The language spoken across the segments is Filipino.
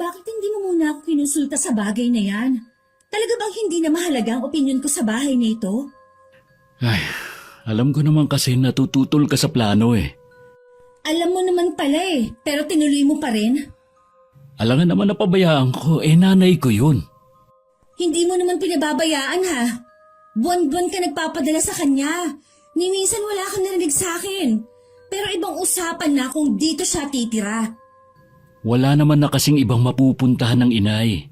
Bakit hindi mo muna ako kinonsulta sa bagay na yan? Talaga bang hindi na mahalaga ang opinyon ko sa bahay na ito? Ay, alam ko naman kasi natututol ka sa plano eh. Alam mo naman pala pero tinuloy mo pa rin. Alangan naman napabayaan ko, nanay ko yun. Hindi mo naman pinababayaan ha. Buwan-buwan ka nagpapadala sa kanya. Ni minsan wala kang narinig sa akin. Pero ibang usapan na kung dito siya titira. Wala naman na kasing ibang mapupuntahan ng inay.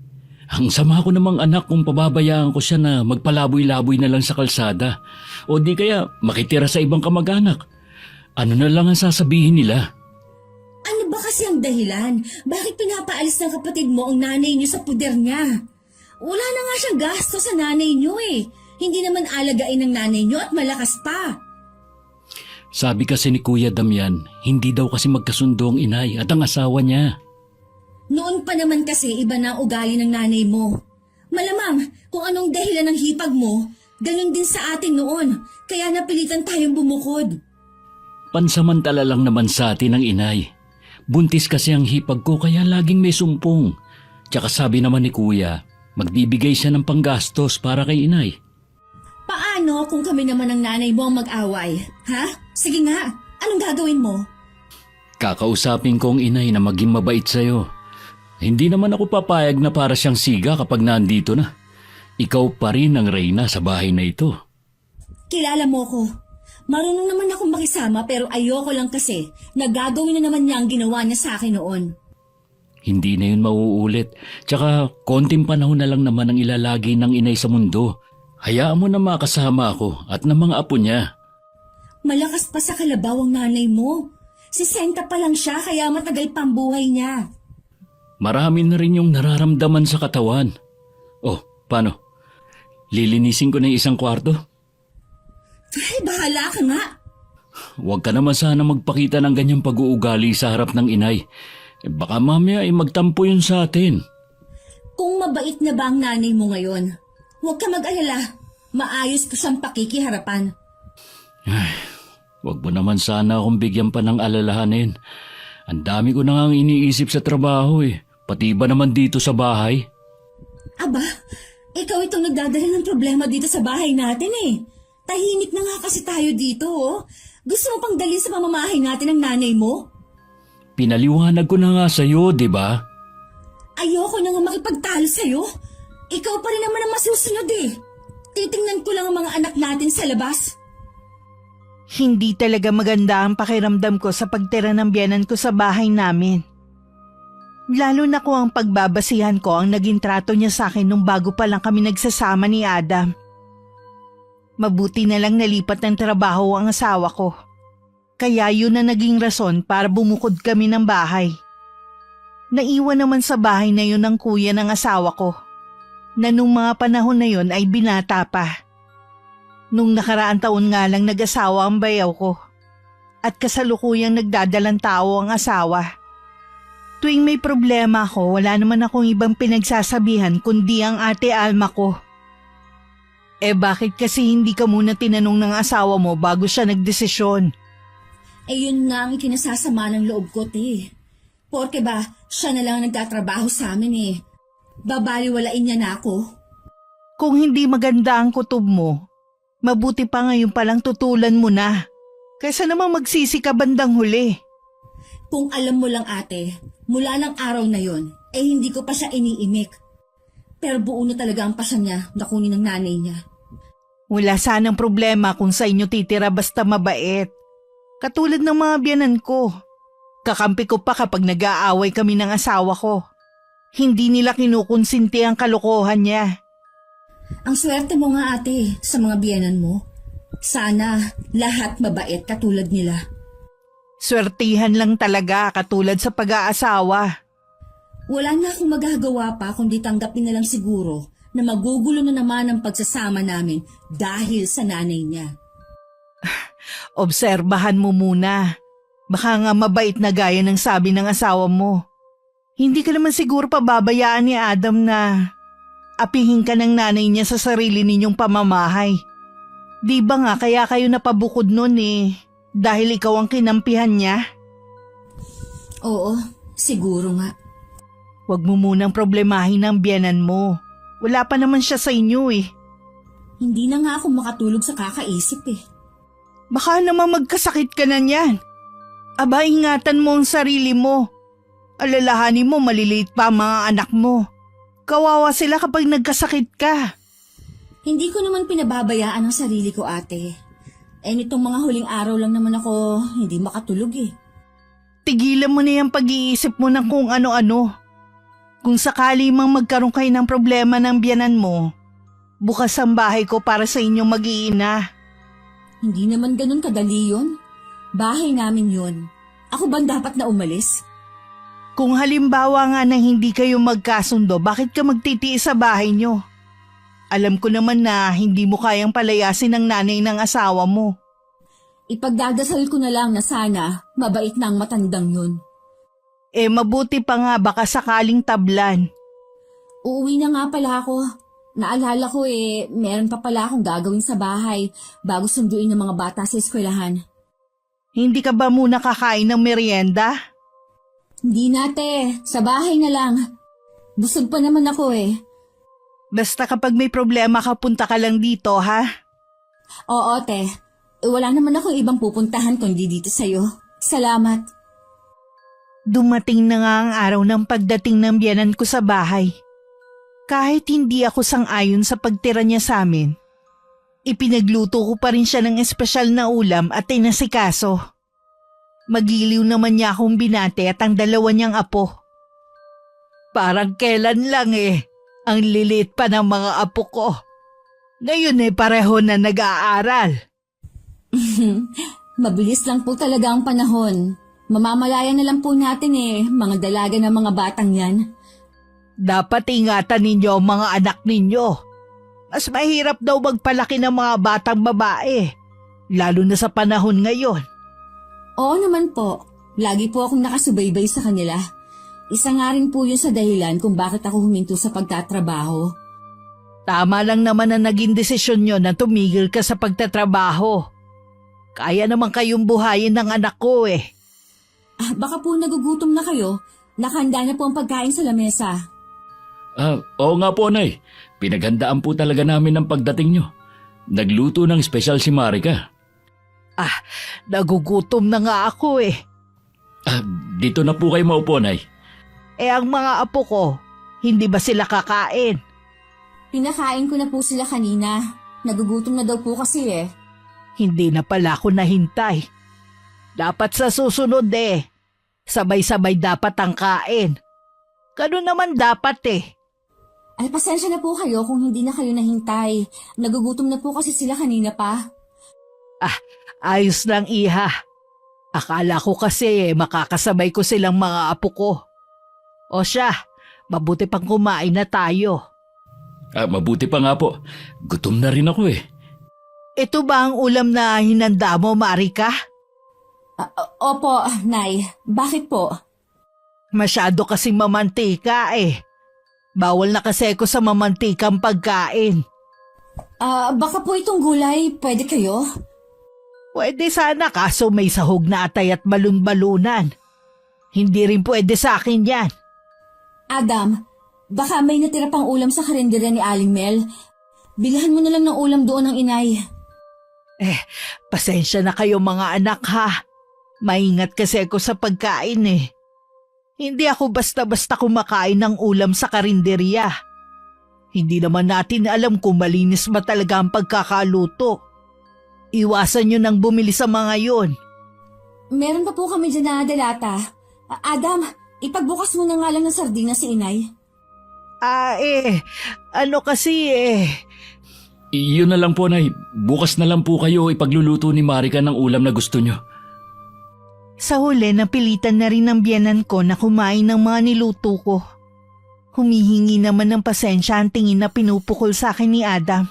Ang sama ko namang anak kung pababayaan ko siya na magpalaboy-laboy na lang sa kalsada. O di kaya makitira sa ibang kamag-anak. Ano na lang ang sasabihin nila? Ano ba kasi ang dahilan? Bakit pinapaalis ng kapatid mo ang nanay niyo sa puder niya? Wala na nga siyang gasto sa nanay niyo Hindi naman alagain ng nanay niyo at malakas pa. Sabi kasi ni Kuya Damian, hindi daw kasi magkasundo ang inay at ang asawa niya. Noon pa naman kasi iba na ang ugali ng nanay mo. Malamang kung anong dahilan ng hipag mo, ganun din sa atin noon. Kaya napilitan tayong bumukod. Pansamantala lang naman sa atin ang inay. Buntis kasi ang hipag ko kaya laging may sumpong. Tsaka sabi naman ni Kuya, magbibigay siya ng panggastos para kay inay. Paano kung kami naman ng nanay mo ang mag-away? Ha? Sige nga, anong gagawin mo? Kakausapin ko ang inay na maging mabait sa'yo. Hindi naman ako papayag na para siyang siga kapag nandito na. Ikaw pa rin ang reyna sa bahay na ito. Kilala mo ko. Marunong naman akong makisama pero ayoko lang kasi na gagawin na naman niya ang ginawa niya sa akin noon. Hindi na yun mauulit. Tsaka konting panahon na lang naman ang ilalagay ng inay sa mundo. Hayaan mo na makasama ako at ng mga apo niya. Malakas pa sa kalabaw ang nanay mo. 60 pa lang siya kaya matagal pang buhay niya. Marami na rin yung nararamdaman sa katawan. Oh, paano? Lilinisin ko na yung isang kwarto? Ay, bahala ka nga. Huwag ka naman sana magpakita ng ganyang pag-uugali sa harap ng inay. Baka mamaya ay magtampo yun sa atin. Kung mabait na ba ang nanay mo ngayon, huwag ka mag-alala. Maayos ko siyang pakikiharapan. Ay, huwag mo naman sana akong bigyan pa ng alalahanin. Ang dami ko na nga iniisip sa trabaho Pati ba naman dito sa bahay? Aba, ikaw itong nagdadala ng problema dito sa bahay natin Tahimik na nga kasi tayo dito Gusto mo pang dalhin sa pamamahay natin ang nanay mo? Pinaliwanag ko na nga sa'yo, di ba? Ayoko na nga makipagtalo sa'yo. Ikaw pa rin naman ang masusunod Titingnan ko lang ang mga anak natin sa labas. Hindi talaga maganda ang pakiramdam ko sa pagtira ng biyanan ko sa bahay namin. Lalo na kung ang pagbabasihan ko ang naging trato niya sa akin nung bago pa lang kami nagsasama ni Adam. Mabuti na lang nalipat ng trabaho ang asawa ko. Kaya yun na naging rason para bumukod kami ng bahay. Naiwan naman sa bahay na yun ang kuya ng asawa ko, na nung mga panahon na yun ay binata pa. Nung nakaraang taon nga lang nag-asawa ang bayaw ko at kasalukuyang nagdadalang tao ang asawa. Tuwing may problema ako, wala naman akong ibang pinagsasabihan kundi ang ate Alma ko. Bakit kasi hindi ka muna tinanong ng asawa mo bago siya nagdesisyon? Yun nga ang ikinasasama ng loob ko, Porke ba, siya na lang ang nagtatrabaho sa amin Babaliwalain niya na ako. Kung hindi maganda ang kutob mo, mabuti pa ngayon palang tutulan mo na. Kaysa namang magsisi ka bandang huli. Kung alam mo lang ate, mula ng araw na yon, hindi ko pa siya iniimik. Pero buo na talaga ang pasya niya na kunin ng nanay niya. Wala sanang problema kung sa inyo titira basta mabait. Katulad ng mga biyanan ko. Kakampi ko pa kapag nag-aaway kami ng asawa ko. Hindi nila kinukonsinti ang kalokohan niya. Ang swerte mo nga ate sa mga biyanan mo. Sana lahat mabait katulad nila. Swertihan lang talaga katulad sa pag-aasawa. Wala na akong magagawa pa kundi tanggapin na lang siguro na magugulo na naman ang pagsasama namin dahil sa nanay niya. Obserbahan mo muna. Baka nga mabait na gaya ng sabi ng asawa mo. Hindi ka naman siguro pababayaan ni Adam na apihin ka ng nanay niya sa sarili ninyong pamamahay. Di ba nga kaya kayo napabukod nun dahil ikaw ang kinampihan niya? Oo, siguro nga. Huwag mo munang problemahin ang biyenan mo. Wala pa naman siya sa inyo eh. Hindi na nga ako makatulog sa kakaisip eh. Baka naman magkasakit ka na niyan. Aba, ingatan mo ang sarili mo. Alalahanin mo maliliit pa ang mga anak mo. Kawawa sila kapag nagkasakit ka. Hindi ko naman pinababayaan ang sarili ko, ate. Nitong mga huling araw lang naman ako hindi makatulog eh. Tigilan mo na yung pag-iisip mo ng kung ano-ano. Kung sakali mang magkaroon kayo ng problema ng biyanan mo, bukas ang bahay ko para sa inyong mag-iina. Hindi naman ganun kadali yun. Bahay namin yun. Ako ba dapat na umalis? Kung halimbawa nga na hindi kayo magkasundo, bakit ka magtitiis sa bahay nyo? Alam ko naman na hindi mo kayang palayasin ng nanay ng asawa mo. Ipagdadasal ko na lang na sana mabait na ang matandang yun. Mabuti pa nga baka sakaling tablan. Uuwi na nga pala ako. Naalala ko meron pa pala akong gagawin sa bahay bago sunduin ng mga bata sa eskwelahan. Hindi ka ba muna kakain ng merienda? Hindi nate, sa bahay na lang. Busog pa naman ako eh. Basta kapag may problema ka, punta ka lang dito, ha? Oo te, wala naman akong ibang pupuntahan kundi dito sa'yo. Salamat. Dumating na nga ang araw ng pagdating ng biyanan ko sa bahay. Kahit hindi ako sang-ayon sa pagtira niya sa amin, ipinagluto ko pa rin siya ng espesyal na ulam at inasikaso. Magiliw naman niya akong binate at ang dalawa niyang apo. Parang kailan lang ang lilit pa ng mga apo ko. Ngayon pareho na nag-aaral. Mabilis lang po talaga ang panahon. Mamamalaya na lang po natin mga dalaga ng mga batang yan. Dapat ingatan ninyo ang mga anak ninyo. Mas mahirap daw magpalaki ng mga batang babae, lalo na sa panahon ngayon. Oo naman po, lagi po akong nakasubaybay sa kanila. Isa nga rin po yun sa dahilan kung bakit ako huminto sa pagtatrabaho. Tama lang naman na naging desisyon nyo na tumigil ka sa pagtatrabaho. Kaya naman kayong buhayin ng anak ko Baka po nagugutom na kayo. Nakahanda na po ang pagkain sa lamesa. Oo nga po, Nay. Pinaghandaan po talaga namin ang pagdating nyo. Nagluto ng espesyal si Marika. Nagugutom na nga ako Dito na po kayo maupo, Nay. Ang mga apo ko, hindi ba sila kakain? Pinakain ko na po sila kanina. Nagugutom na daw po kasi Hindi na pala ako nahintay. Dapat sa susunod sabay-sabay dapat ang kain. Ganun naman dapat Ay, pasensya na po kayo kung hindi na kayo nahintay. Nagugutom na po kasi sila kanina pa. Ayos lang iha. Akala ko kasi makakasabay ko silang mga apo ko. O siya, mabuti pang kumain na tayo. Mabuti pa nga po. Gutom na rin ako Ito ba ang ulam na hinanda mo, Marika? Opo, Nay. Bakit po? Masyado kasing mamantika Bawal na kasi ako sa mamantikang pagkain. Baka po itong gulay, pwede kayo? Pwede sana kaso may sahog na atay at balon-balunan. Hindi rin pwede sa akin yan. Adam, baka may natira pang ulam sa karinderya ni Aling Mel. Bilhan mo na lang ng ulam doon ng inay. Pasensya na kayo mga anak ha. Maingat kasi ako sa pagkain Hindi ako basta-basta kumakain ng ulam sa karinderya. Hindi naman natin alam kung malinis ba talaga ang pagkakaluto. Iwasan nyo nang bumili sa mga yon. Meron pa po kami dyan na delata. Adam, ipagbukas mo na nga lang ng sardinas si inay. Ano kasi Iyon na lang po, Nay. Bukas na lang po kayo ipagluluto ni Marika ng ulam na gusto nyo. Sa huli, napilitan na rin ng biyanan ko na kumain ng mga niluto ko. Humihingi naman ng pasensya ang tingin na pinupukol sa akin ni Adam.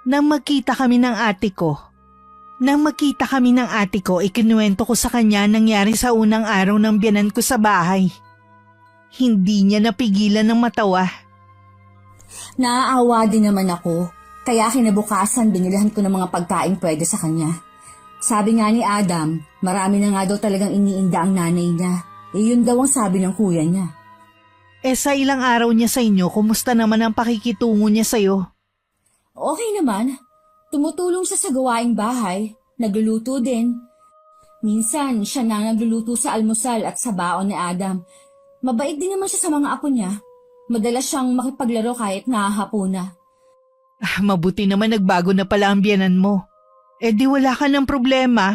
Nang makita kami ng ate ko, ikinuwento ko sa kanya nangyari sa unang araw ng biyanan ko sa bahay. Hindi niya napigilan ng matawa. Naaawa din naman ako. Kaya kinabukasan binilhan ko ng mga pagkain pwede sa kanya. Sabi nga ni Adam, marami na nga daw talagang iniinda ang nanay niya. Yun daw ang sabi ng kuya niya. Sa ilang araw niya sa inyo, kumusta naman ang pakikitungo niya sa'yo? Okay naman. Tumutulong siya sa gawaing bahay. Nagluluto din. Minsan, siya na nagluluto sa almusal at sa baon ni Adam. Mabait din naman siya sa mga apo niya. Madalas siyang makipaglaro kahit nahahapuna. Mabuti naman nagbago na pala ang biyanan mo. Di wala ka ng problema.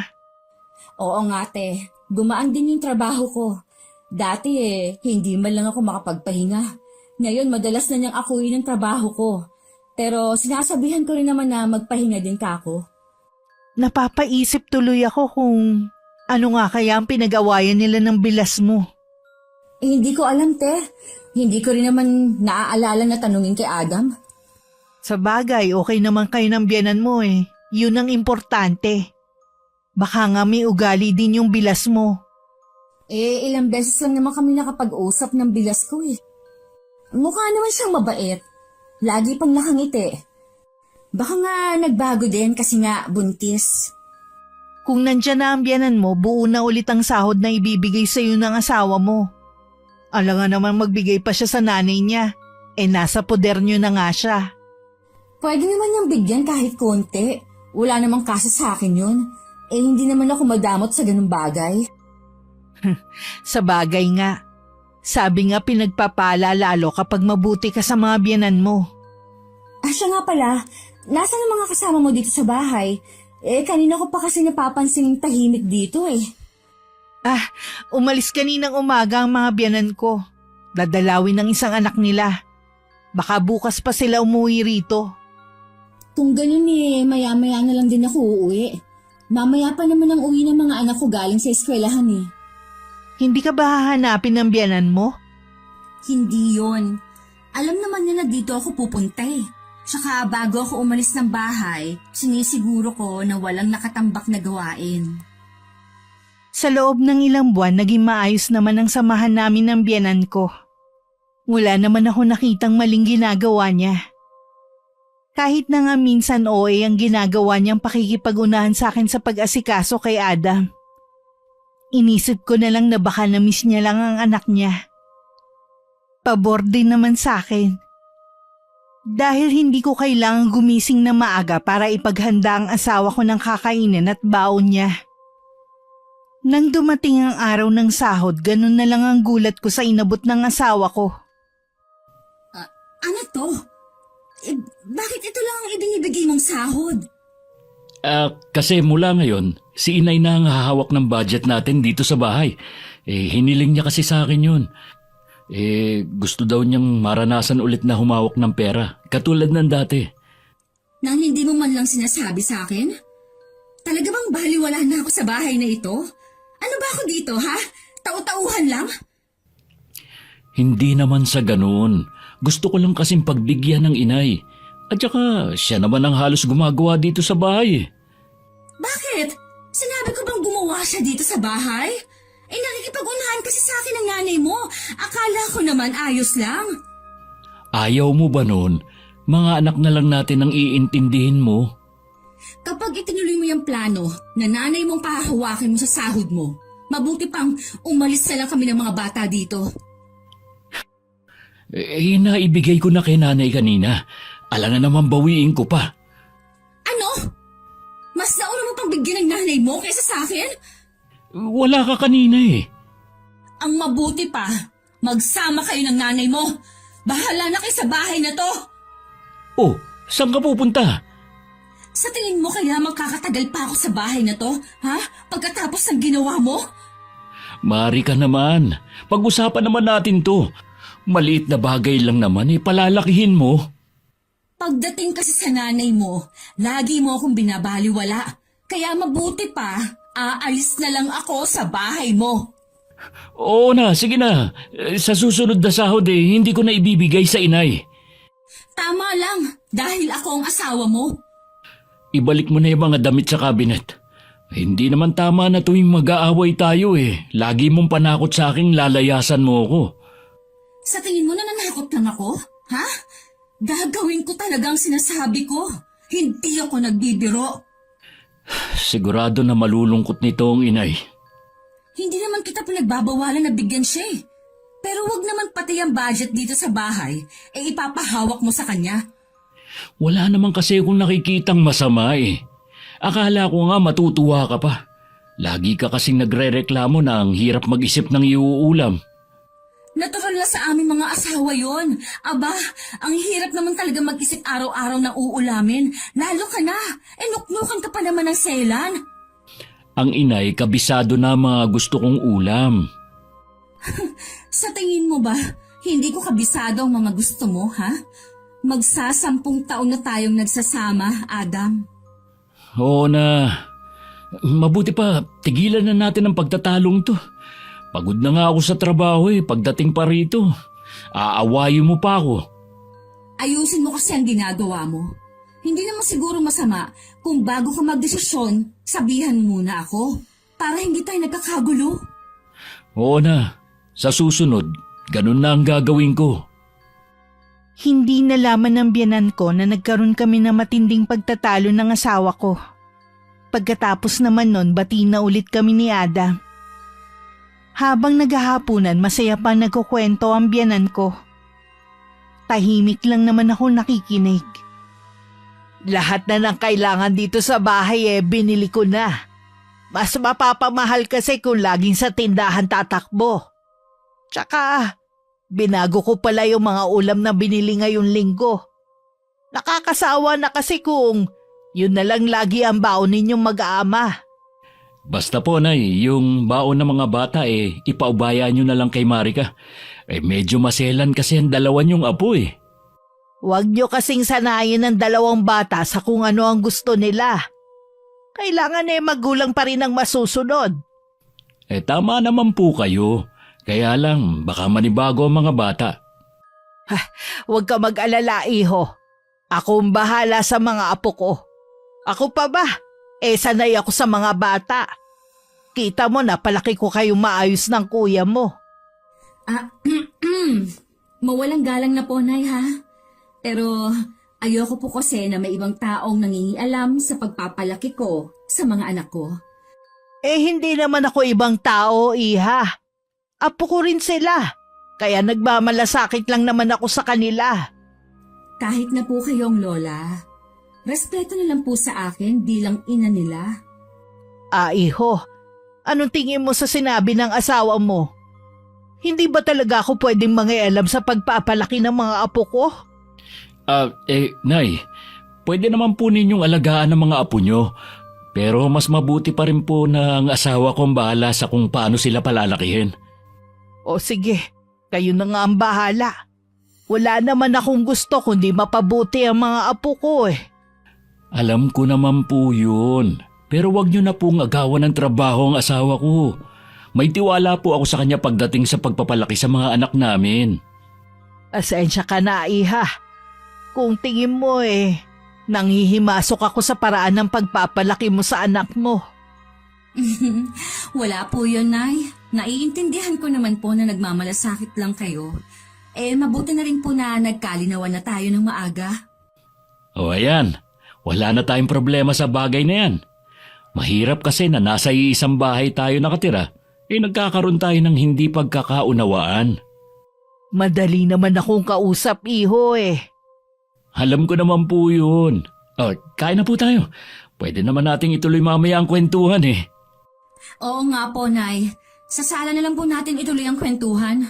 Oo nga, te. Gumaan din yung trabaho ko. Dati hindi man lang ako makapagpahinga. Ngayon, madalas na niyang akuin ang trabaho ko. Pero sinasabihan ko rin naman na magpahinga din ka ako. Napapaisip tuloy ako kung ano nga kaya ang pinag-awayan nila ng bilas mo. Hindi ko alam, te. Hindi ko rin naman naaalala na tanungin kay Adam. Sa bagay, okay naman kayo ng biyanan mo eh. Yun ang importante. Baka nga may ugali din yung bilas mo. Ilang beses lang naman kami nakapag-usap ng bilas ko eh. Mukha naman siyang mabait. Lagi pang nakangiti. Baka nga nagbago din kasi nga buntis. Kung nandyan na ang biyanan mo, buo na ulit ang sahod na ibibigay sa iyo ng asawa mo. Alam nga naman magbigay pa siya sa nanay niya. Nasa poder niyo na nga siya. Pwede naman niyang bigyan kahit konti. Wala namang kaso sa akin yun. Hindi naman ako madamot sa ganung bagay. Sa bagay nga. Sabi nga pinagpapala lalo kapag mabuti ka sa mga biyanan mo. Siya nga pala, nasaan ang mga kasama mo dito sa bahay? Kanina ko pa kasi napapansin tahimik dito eh. Umalis kaninang umaga ang mga biyanan ko. Dadalawin ng isang anak nila. Baka bukas pa sila umuwi rito. Kung ganun maya-maya na lang din ako uuwi. Mamaya pa naman ang uwi ng mga anak ko galing sa eskwelahan eh. Hindi ka ba hahanapin ng biyanan mo? Hindi yon. Alam naman niya na dito ako pupunta eh. Tsaka bago ako umalis ng bahay, sinisiguro ko na walang nakatambak na gawain. Sa loob ng ilang buwan, naging maayos naman ang samahan namin ng biyanan ko. Wala naman ako nakitang maling ginagawa niya. Kahit na nga minsan ang ginagawa niyang pakikipag-unahan sa akin sa pag-asikaso kay Adam. Inisip ko na lang na baka na-miss niya lang ang anak niya. Pabor din naman sa akin. Dahil hindi ko kailangang gumising na maaga para ipaghanda ang asawa ko ng kakainin at baon niya. Nang dumating ang araw ng sahod, ganun na lang ang gulat ko sa inabot ng asawa ko. Ano to? Bakit ito lang ang ibinibigay mong sahod? Kasi mula ngayon, si inay na ang hahawak ng budget natin dito sa bahay. Hiniling niya kasi sa akin yun. Gusto daw niyang maranasan ulit na humawak ng pera, katulad ng dati. Nang hindi mo man lang sinasabi sa akin? Talaga bang baliwala na ako sa bahay na ito? Ano ba ako dito, ha? Tau-tauhan lang? Hindi naman sa ganun. Gusto ko lang kasing pagbigyan ng inay. At saka siya naman ang halos gumagawa dito sa bahay. Bakit? Sinabi ko bang gumawa siya dito sa bahay? Nakikipag-unahan kasi sa akin ang nanay mo. Akala ko naman ayos lang. Ayaw mo ba nun? Mga anak na lang natin ang iintindihin mo. Kapag itinuloy mo yung plano na nanay mong pahahawakin mo sa sahod mo, mabuti pang umalis na lang kami ng mga bata dito. Naibigay ko na kay nanay kanina. Alangan naman bawiin ko pa. Ano? Mas nauna mo pang bigyan ng nanay mo kaysa sa akin? Wala ka kanina eh. Ang mabuti pa, magsama kayo ng nanay mo. Bahala na kayo sa bahay na to. Oh, saan ka pupunta? Sa tingin mo kaya magkakatagal pa ako sa bahay na to, ha? Pagkatapos ng ginawa mo? Mari ka naman. Pag-usapan naman natin to. Maliit na bagay lang naman palalakihin mo. Pagdating kasi sa nanay mo, lagi mo akong binabaliwala. Kaya mabuti pa, aalis na lang ako sa bahay mo. Oo na, sige na. Sa susunod na sahod hindi ko na ibibigay sa inay. Tama lang, dahil ako ang asawa mo. Ibalik mo na yung mga damit sa kabinet. Hindi naman tama na tuwing mag-aaway tayo Lagi mong panakot sa aking lalayasan mo ako. Sa tingin mo nananakot lang ako? Ha? Gagawin ko talagang sinasabi ko. Hindi ako nagbibiro. Sigurado na malulungkot nito ang inay. Hindi naman kita pinagbabawalan na bigyan siya Pero wag naman pati ang budget dito sa bahay, ipapahawak mo sa kanya. Wala naman kasi akong nakikitang masama eh. Akala ko nga matutuwa ka pa. Lagi ka kasing nagre-reklamo na ang hirap mag-isip ng iuulam. Natural na sa aming mga asawa yon. Aba, ang hirap naman talaga mag-isip araw-araw ng uulamin. Lalo ka na, nuknukan ka pa naman ng selan. Ang inay kabisado na mga gusto kong ulam. Sa tingin mo ba, hindi ko kabisado ang mga gusto mo, ha? Magsasampung taon na tayong nagsasama, Adam. Oo na. Mabuti pa, tigilan na natin ang pagtatalong to. Pagod na nga ako sa trabaho pagdating pa rito. Aawayin mo pa ako. Ayusin mo kasi ang ginagawa mo. Hindi naman siguro masama kung bago ka magdesisyon, sabihan muna ako para hindi tayo nagkakagulo. Oo na. Sa susunod, ganun na ang gagawin ko. Hindi nalaman ng biyanan ko na nagkaroon kami ng matinding pagtatalo ng asawa ko. Pagkatapos naman nun, bati na ulit kami ni Ada. Habang naghahapunan, masaya pa nagkukwento ang biyanan ko. Tahimik lang naman ako nakikinig. Lahat na ng kailangan dito sa bahay binili ko na. Mas mapapamahal kasi kung laging sa tindahan tatakbo. Tsaka, binago ko pala yung mga ulam na binili ngayong linggo. Nakakasawa na kasi kung yun na lang lagi ang baon ninyong mag-aama. Basta po, Nay, yung baon ng mga bata ipaubaya nyo na lang kay Marika. Medyo maselan kasi ang dalawa niyong apo Huwag nyo kasing sanayin ng dalawang bata sa kung ano ang gusto nila. Kailangan magulang pa rin ang masusunod. Tama naman po kayo. Kaya lang, baka manibago ang mga bata. Huwag ka mag-alala, iho. Ako ang bahala sa mga apo ko. Ako pa ba? Sanay ako sa mga bata. Kita mo na palaki ko kayong maayos ng kuya mo. Mawalang galang na po, Nay, ha? Pero ayoko po kasi na may ibang taong nangingialam sa pagpapalaki ko sa mga anak ko. Hindi naman ako ibang tao, iha. Apo ko rin sila. Kaya nagmamalasakit lang naman ako sa kanila. Kahit na po kayong lola, respeto na lang po sa akin bilang ina nila. Iho, anong tingin mo sa sinabi ng asawa mo? Hindi ba talaga ako pwedeng mangialam sa pagpapalaki ng mga apo ko? Nay, pwede naman po ninyong alagaan ng mga apo nyo. Pero mas mabuti pa rin po na ang asawa ko ang bahala sa kung paano sila palalakihin. O sige, kayo na nga ang bahala. Wala naman akong gusto kundi mapabuti ang mga apo ko Alam ko naman po yun. Pero wag nyo na pong agawan ng trabaho ang asawa ko. May tiwala po ako sa kanya pagdating sa pagpapalaki sa mga anak namin. Asensya ka na, iha. Kung tingin mo nanghihimasok ako sa paraan ng pagpapalaki mo sa anak mo. Wala po yun, Nay. Naiintindihan ko naman po na nagmamalasakit lang kayo. Mabuti na rin po na nagkalinawan na tayo ng maaga. O ayan, wala na tayong problema sa bagay na yan. Mahirap kasi na nasa iisang bahay tayo nakatira, nagkakaroon tayo ng hindi pagkakaunawaan. Madali naman akong kausap, iho Alam ko naman po yun. Kain na po tayo. Pwede naman nating ituloy mamaya ang kwentuhan Oo nga po, Nay. Sa sala na lang po natin ituloy ang kwentuhan.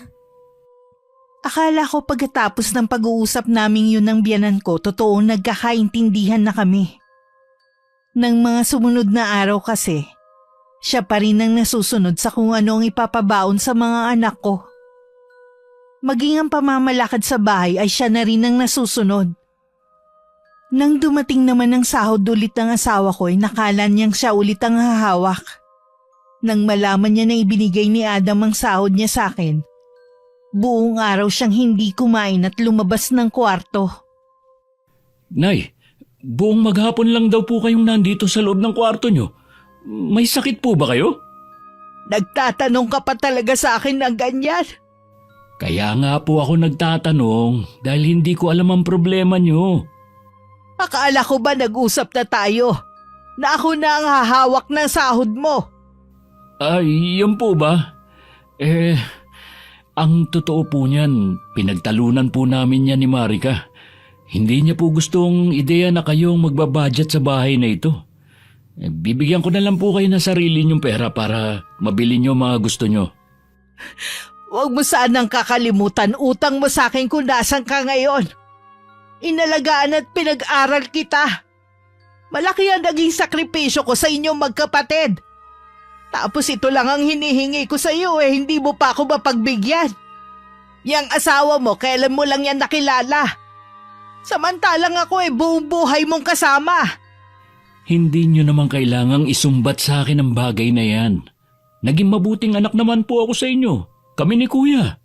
Akala ko pagkatapos ng pag-uusap naming yun ng biyanan ko, totoong nagkakaintindihan na kami. Nang mga sumunod na araw kasi, siya pa rin ang nasusunod sa kung ano ang ipapabaon sa mga anak ko. Maging ang pamamalakad sa bahay ay siya na rin ang nasusunod. Nang dumating naman ang sahod ulit ng asawa ko nakala niyang siya ulit ang hahawak. Nang malaman niya na ibinigay ni Adam ang sahod niya sa akin, buong araw siyang hindi kumain at lumabas ng kwarto. Nay, buong maghapon lang daw po kayong nandito sa loob ng kwarto nyo. May sakit po ba kayo? Nagtatanong ka pa talaga sa akin ng ganyan? Kaya nga po ako nagtatanong dahil hindi ko alam ang problema nyo. Akala ko ba nag-usap na tayo? Na ako na ang hahawak ng sahod mo? Ay, yun po ba? Ang totoo po niyan, pinagtalunan po namin yan ni Marika. Hindi niya po gustong ideya na kayong magbabudget sa bahay na ito. Bibigyan ko na lang po kayo ng sarili niyong pera para mabili niyo mga gusto niyo. Huwag mo sanang kakalimutan utang mo sa akin kung nasan ka ngayon. Inalagaan at pinag-aral kita. Malaki ang naging sakripisyo ko sa inyong magkapatid. Tapos ito lang ang hinihingi ko sa iyo hindi mo pa ako mapagbigyan. Yang asawa mo, kailan mo lang yan nakilala? Samantalang ako buong buhay mong kasama. Hindi niyo naman kailangang isumbat sa akin ang bagay na yan. Naging mabuting anak naman po ako sa inyo. Kami ni Kuya.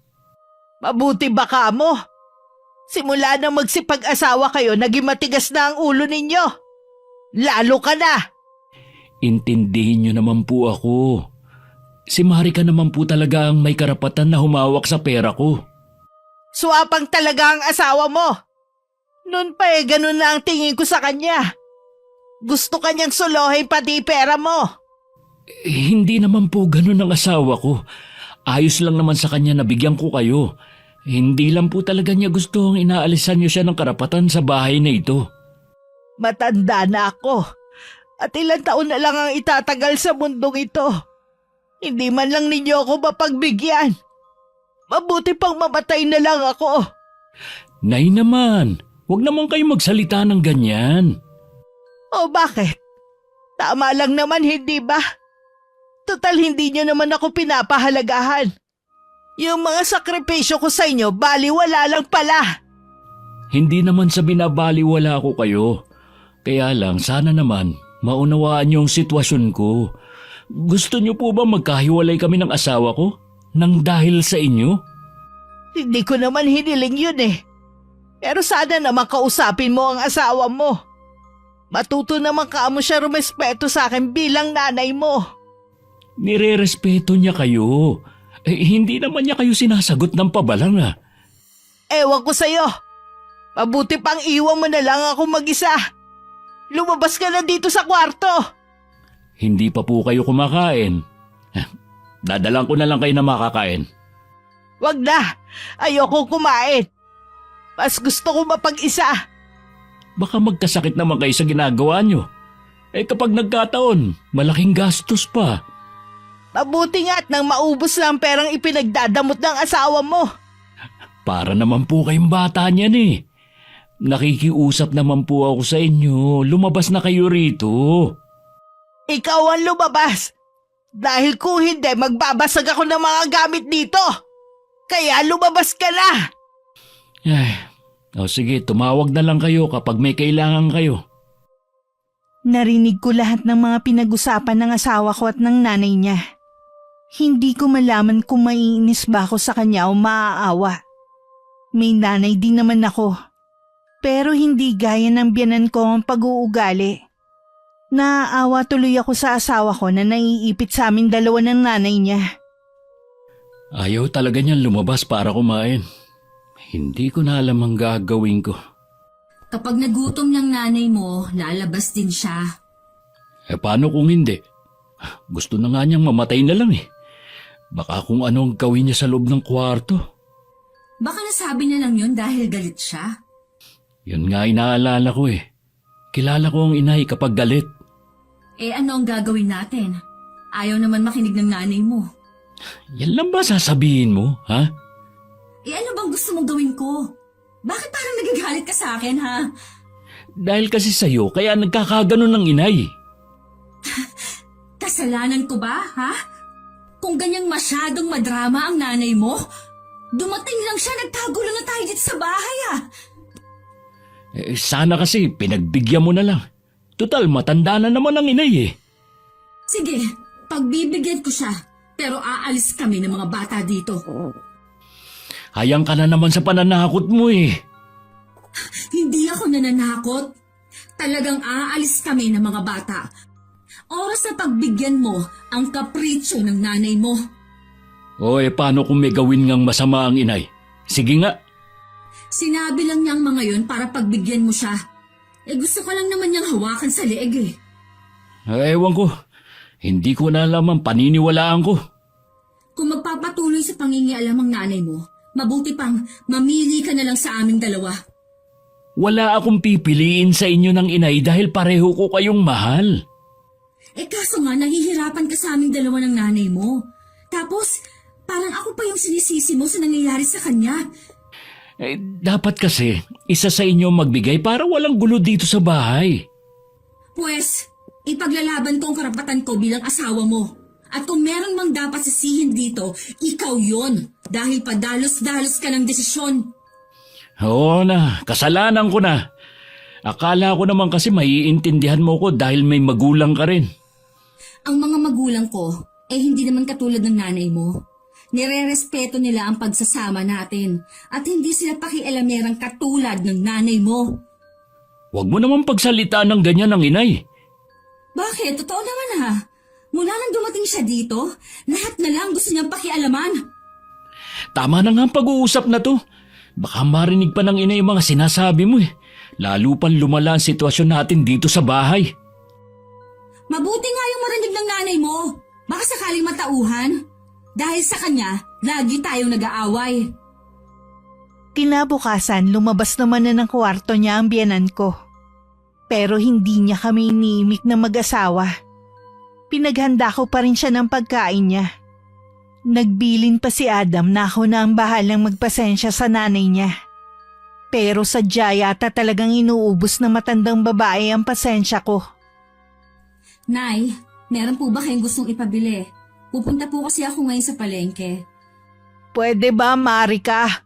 Mabuti ba ka mo? Simula na magsipag-asawa kayo, naging matigas na ang ulo ninyo. Lalo ka na. Intindihin niyo naman po ako. Si Marika naman po talaga ang may karapatan na humawak sa pera ko. Swapang talaga ang asawa mo. Noon pa ganun na ang tingin ko sa kanya. Gusto kanyang solohin pati pera mo. Hindi naman po ganun ang asawa ko. Ayos lang naman sa kanya na bigyan ko kayo. Hindi lang po talaga niya gustong inaalisan niyo siya ng karapatan sa bahay na ito. Matanda na ako. At ilang taon na lang ang itatagal sa mundong ito. Hindi man lang ninyo ako mapagbigyan. Mabuti pang mamatay na lang ako. Nay naman, huwag naman kayo magsalita ng ganyan. O bakit? Tama lang naman, hindi ba? Total hindi nyo naman ako pinapahalagahan. Yung mga sakripisyo ko sa inyo, baliwala lang pala. Hindi naman sa binabaliwala ko kayo. Kaya lang sana naman maunawaan niyo ang sitwasyon ko. Gusto niyo po ba magkahiwalay kami ng asawa ko? Nang dahil sa inyo? Hindi ko naman hiniling yun Pero sana naman kausapin mo ang asawa mo. Matuto naman kaamo siya rumespeto sa akin bilang nanay mo. Nire-respeto niya kayo. Hindi naman niya kayo sinasagot ng pabalang Ewan ko sa'yo. Mabuti pang iwan mo na lang ako mag-isa. Lumabas ka na dito sa kwarto. Hindi pa po kayo kumakain. Dadalang ko na lang kayo na makakain. Wag na. Ayoko kumain. Mas gusto ko mapag-isa. Baka magkasakit naman kayo sa ginagawa niyo. Kapag nagkataon, malaking gastos pa. Mabuti nga't nang maubos na ang perang ipinagdadamot ng asawa mo. Para naman po kayong bata niyan Nakikiusap naman po ako sa inyo. Lumabas na kayo rito. Ikaw ang lumabas. Dahil kung hindi, magbabasag ako ng mga gamit dito. Kaya lumabas ka na. Sige, tumawag na lang kayo kapag may kailangan kayo. Narinig ko lahat ng mga pinag-usapan ng asawa ko at ng nanay niya. Hindi ko malaman kung maiinis ba ako sa kanya o maaawa. May nanay din naman ako. Pero hindi gaya ng biyanan ko ang pag-uugali. Naaawa tuloy ako sa asawa ko na naiipit sa amin dalawa ng nanay niya. Ayaw talaga niyan lumabas para kumain. Hindi ko na alam ang gagawin ko. Kapag nagutom ng nanay mo, lalabas din siya. Paano kung hindi? Gusto na nga niyang mamatay na lang Baka kung ano ang gawin niya sa loob ng kwarto. Baka nasabi niya lang yun dahil galit siya. Yun nga inaalala ko Kilala ko ang inay kapag galit. Ano ang gagawin natin? Ayaw naman makinig ng nanay mo. Yan lang ba sasabihin mo, ha? Ano bang gusto mong gawin ko? Bakit parang nagagalit ka sa akin, ha? Dahil kasi sa'yo, kaya nagkakaganon ng inay. Kasalanan ko ba, ha? Kung ganyang masyadong madrama ang nanay mo, dumating lang siya, nagtagulo na tayo dito sa bahay, Sana kasi pinagbigyan mo na lang. Tutal, matanda na naman ang inay Sige, pagbibigyan ko siya, pero aalis kami ng mga bata dito. Hayang ka na naman sa pananakot mo Hindi ako nananakot. Talagang aalis kami ng mga bata. Oras na pagbigyan mo ang kapritsyo ng nanay mo. Paano kung may gawin ngang masama ang inay? Sige nga. Sinabi lang niya ang mga yun para pagbigyan mo siya. Gusto ko lang naman niyang hawakan sa leeg Ewan ko. Hindi ko na alam ang paniniwalaan ko. Kung magpapatuloy sa pangingialam ang nanay mo, mabuti pang mamili ka na lang sa aming dalawa. Wala akong pipiliin sa inyo ng inay dahil pareho ko kayong mahal. Eh kaso nga, nahihirapan ka sa aming dalawa ng nanay mo. Tapos, parang ako pa yung sinisisi mo sa nangyayari sa kanya. Dapat kasi, isa sa inyo magbigay para walang gulo dito sa bahay. Pues, ipaglalaban ko ang karapatan ko bilang asawa mo. At kung meron mang dapat sisihin dito, ikaw yon. Dahil padalos-dalos ka ng desisyon. Oo na, kasalanan ko na. Akala ko naman kasi maiintindihan mo ko dahil may magulang ka rin. Ang mga magulang ko, hindi naman katulad ng nanay mo. Nire-respeto nila ang pagsasama natin at hindi sila pakialamerang katulad ng nanay mo. Huwag mo naman pagsalitaan ng ganyan ng inay. Bakit? Totoo naman ha. Mula nang dumating siya dito, lahat na lang gusto niyang pakialaman. Tama na nga ang pag-uusap na to. Baka marinig pa ng inay yung mga sinasabi mo eh. Lalo pang lumala ang sitwasyon natin dito sa bahay. Mabuti nga yung marinig ng nanay mo. Baka sakaling matauhan. Dahil sa kanya, lagi tayong nag-aaway. Kinabukasan, lumabas naman na ng kwarto niya ang biyenan ko. Pero hindi niya kami iniimik na mag-asawa. Pinaghanda ko pa rin siya ng pagkain niya. Nagbilin pa si Adam na ako na ang bahalang magpasensya sa nanay niya. Pero sadya yata talagang inuubos na matandang babae ang pasensya ko. Nay, meron po ba kayong gustong ipabili? Pupunta po kasi ako ngayon sa palengke. Pwede ba, Marika?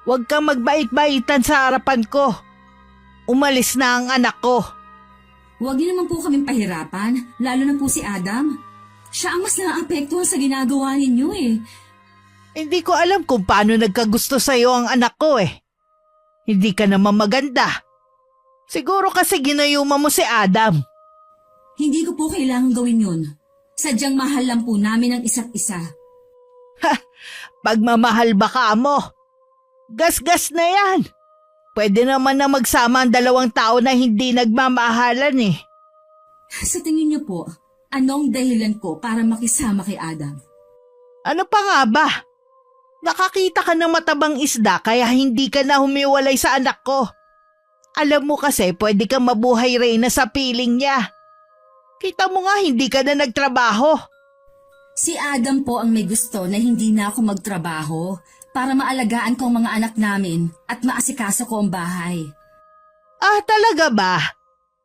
Huwag kang magbait-baitan sa harapan ko. Umalis na ang anak ko. Huwag niyo naman po kaming pahirapan, lalo na po si Adam. Siya ang mas naapektuhan sa ginagawa ninyo eh. Hindi ko alam kung paano nagkagusto sa'yo ang anak ko eh. Hindi ka naman maganda. Siguro kasi ginayuma mo si Adam. Hindi ko po kailangan gawin yun. Sadyang mahal lang po namin ang isa't isa. Pagmamahal ba ka mo? Gas-gas na yan. Pwede naman na magsama ang dalawang tao na hindi nagmamahalan eh. Sa tingin niyo po, anong dahilan ko para makisama kay Adam? Ano pa nga ba? Nakakita ka ng matabang isda kaya hindi ka na humiwalay sa anak ko. Alam mo kasi pwede kang mabuhay reyna sa piling niya. Kita mo nga hindi ka na nagtrabaho. Si Adam po ang may gusto na hindi na ako magtrabaho para maalagaan ko ang mga anak namin at maasikaso ko ang bahay. Ah, talaga ba?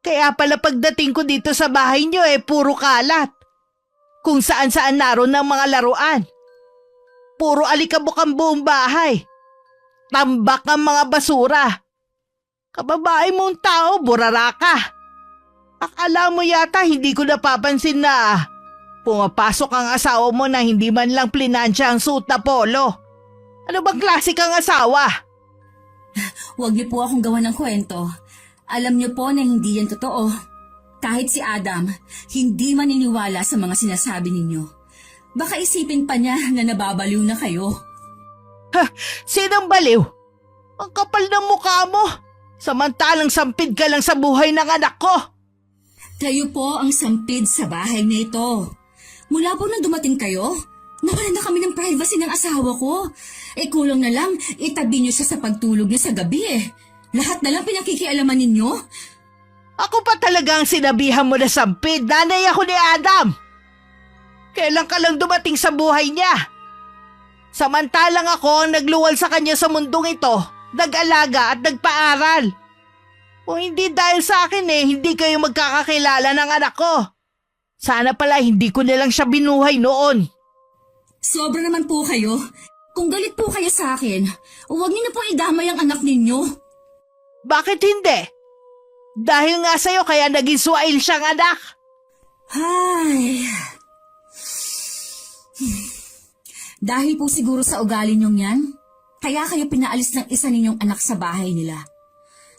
Kaya pala pagdating ko dito sa bahay niyo puro kalat. Kung saan-saan naroon ang mga laruan. Puro alikabok ang buong bahay. Tambak ang mga basura. Kababae mong tao, burara ka. Akala mo yata hindi ko napapansin na pumapasok ang asawa mo na hindi man lang plinansya ang suot na polo. Ano bang klase kang asawa? Huwag niyo po akong gawa ng kwento. Alam niyo po na hindi yan totoo. Kahit si Adam, hindi maniniwala sa mga sinasabi ninyo. Baka isipin pa niya na nababaliw na kayo. Sinong baliw? Ang kapal ng mukha mo. Samantalang sampid ka lang sa buhay ng anak ko. Kayo po ang sampid sa bahay na ito. Mula po nang dumating kayo, nawalan na kami ng privacy ng asawa ko. Kulang na lang, itabi niyo siya sa pagtulog niyo sa gabi Lahat na lang pinakikialaman ninyo. Ako pa talaga ang sinabihan mo na sampid. Nanay ako ni Adam. Kailan ka lang dumating sa buhay niya? Samantalang ako ang nagluwal sa kanya sa mundong ito, nag-alaga at nagpaaral. Kung hindi dahil sa akin hindi kayo magkakakilala ng anak ko. Sana pala hindi ko nilang siya binuhay noon. Sobra naman po kayo. Kung galit po kayo sa akin, huwag niyo na po idamay ang anak ninyo. Bakit hindi? Dahil nga sa'yo kaya naging suwail siyang anak. Ay. Dahil po siguro sa ugali niyong yan, kaya kayo pinaalis ng isa ninyong anak sa bahay nila.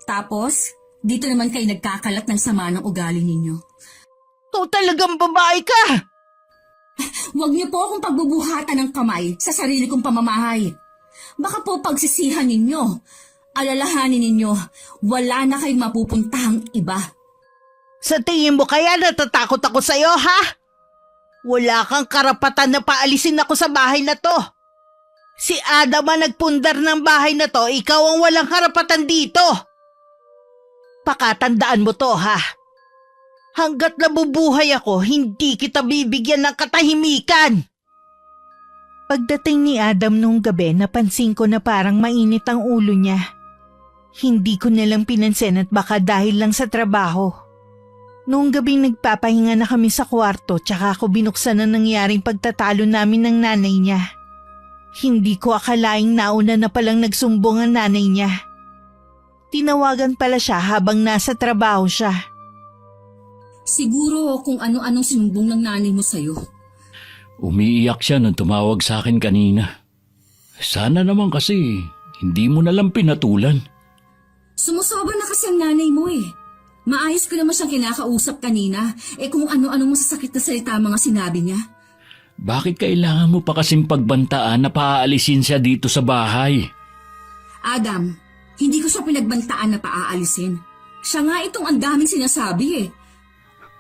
Tapos, dito naman kayo nagkakalat ng sama ng ugali ninyo. Ikaw talagang babae ka! Huwag niyo po akong pagbubuhatan ng kamay sa sarili kong pamamahay. Baka po pagsisihan ninyo, alalahanin ninyo, wala na kayong mapupuntahang iba. Sa tingin mo kaya natatakot ako sa'yo, ha? Wala kang karapatan na paalisin ako sa bahay na to. Si Adam ang nagpundar ng bahay na to, ikaw ang walang karapatan dito. Pakatandaan mo to, ha? Hanggat nabubuhay ako, hindi kita bibigyan ng katahimikan. Pagdating ni Adam noong gabi, napansin ko na parang mainit ang ulo niya. Hindi ko nalang pinansin at baka dahil lang sa trabaho. Noong gabi nagpapahinga na kami sa kwarto tsaka ako binuksan ang nangyaring pagtatalo namin ng nanay niya. Hindi ko akalaing nauna na palang nagsumbong ang nanay niya. Tinawagan pala siya habang nasa trabaho siya. Siguro kung ano-anong sinumbong ng nanay mo sa'yo. Umiiyak siya nung tumawag sa akin kanina. Sana naman kasi hindi mo nalang pinatulan. Sumusobra na kasi ang nanay mo eh. Maayos ko naman siyang kinakausap kanina. Kung ano-anong masasakit na salita ang mga sinabi niya. Bakit kailangan mo pa kasing pagbantaan na paaalisin siya dito sa bahay? Adam, hindi ko siya pinagbantaan na paaalisin. Siya nga itong ang daming sinasabi eh.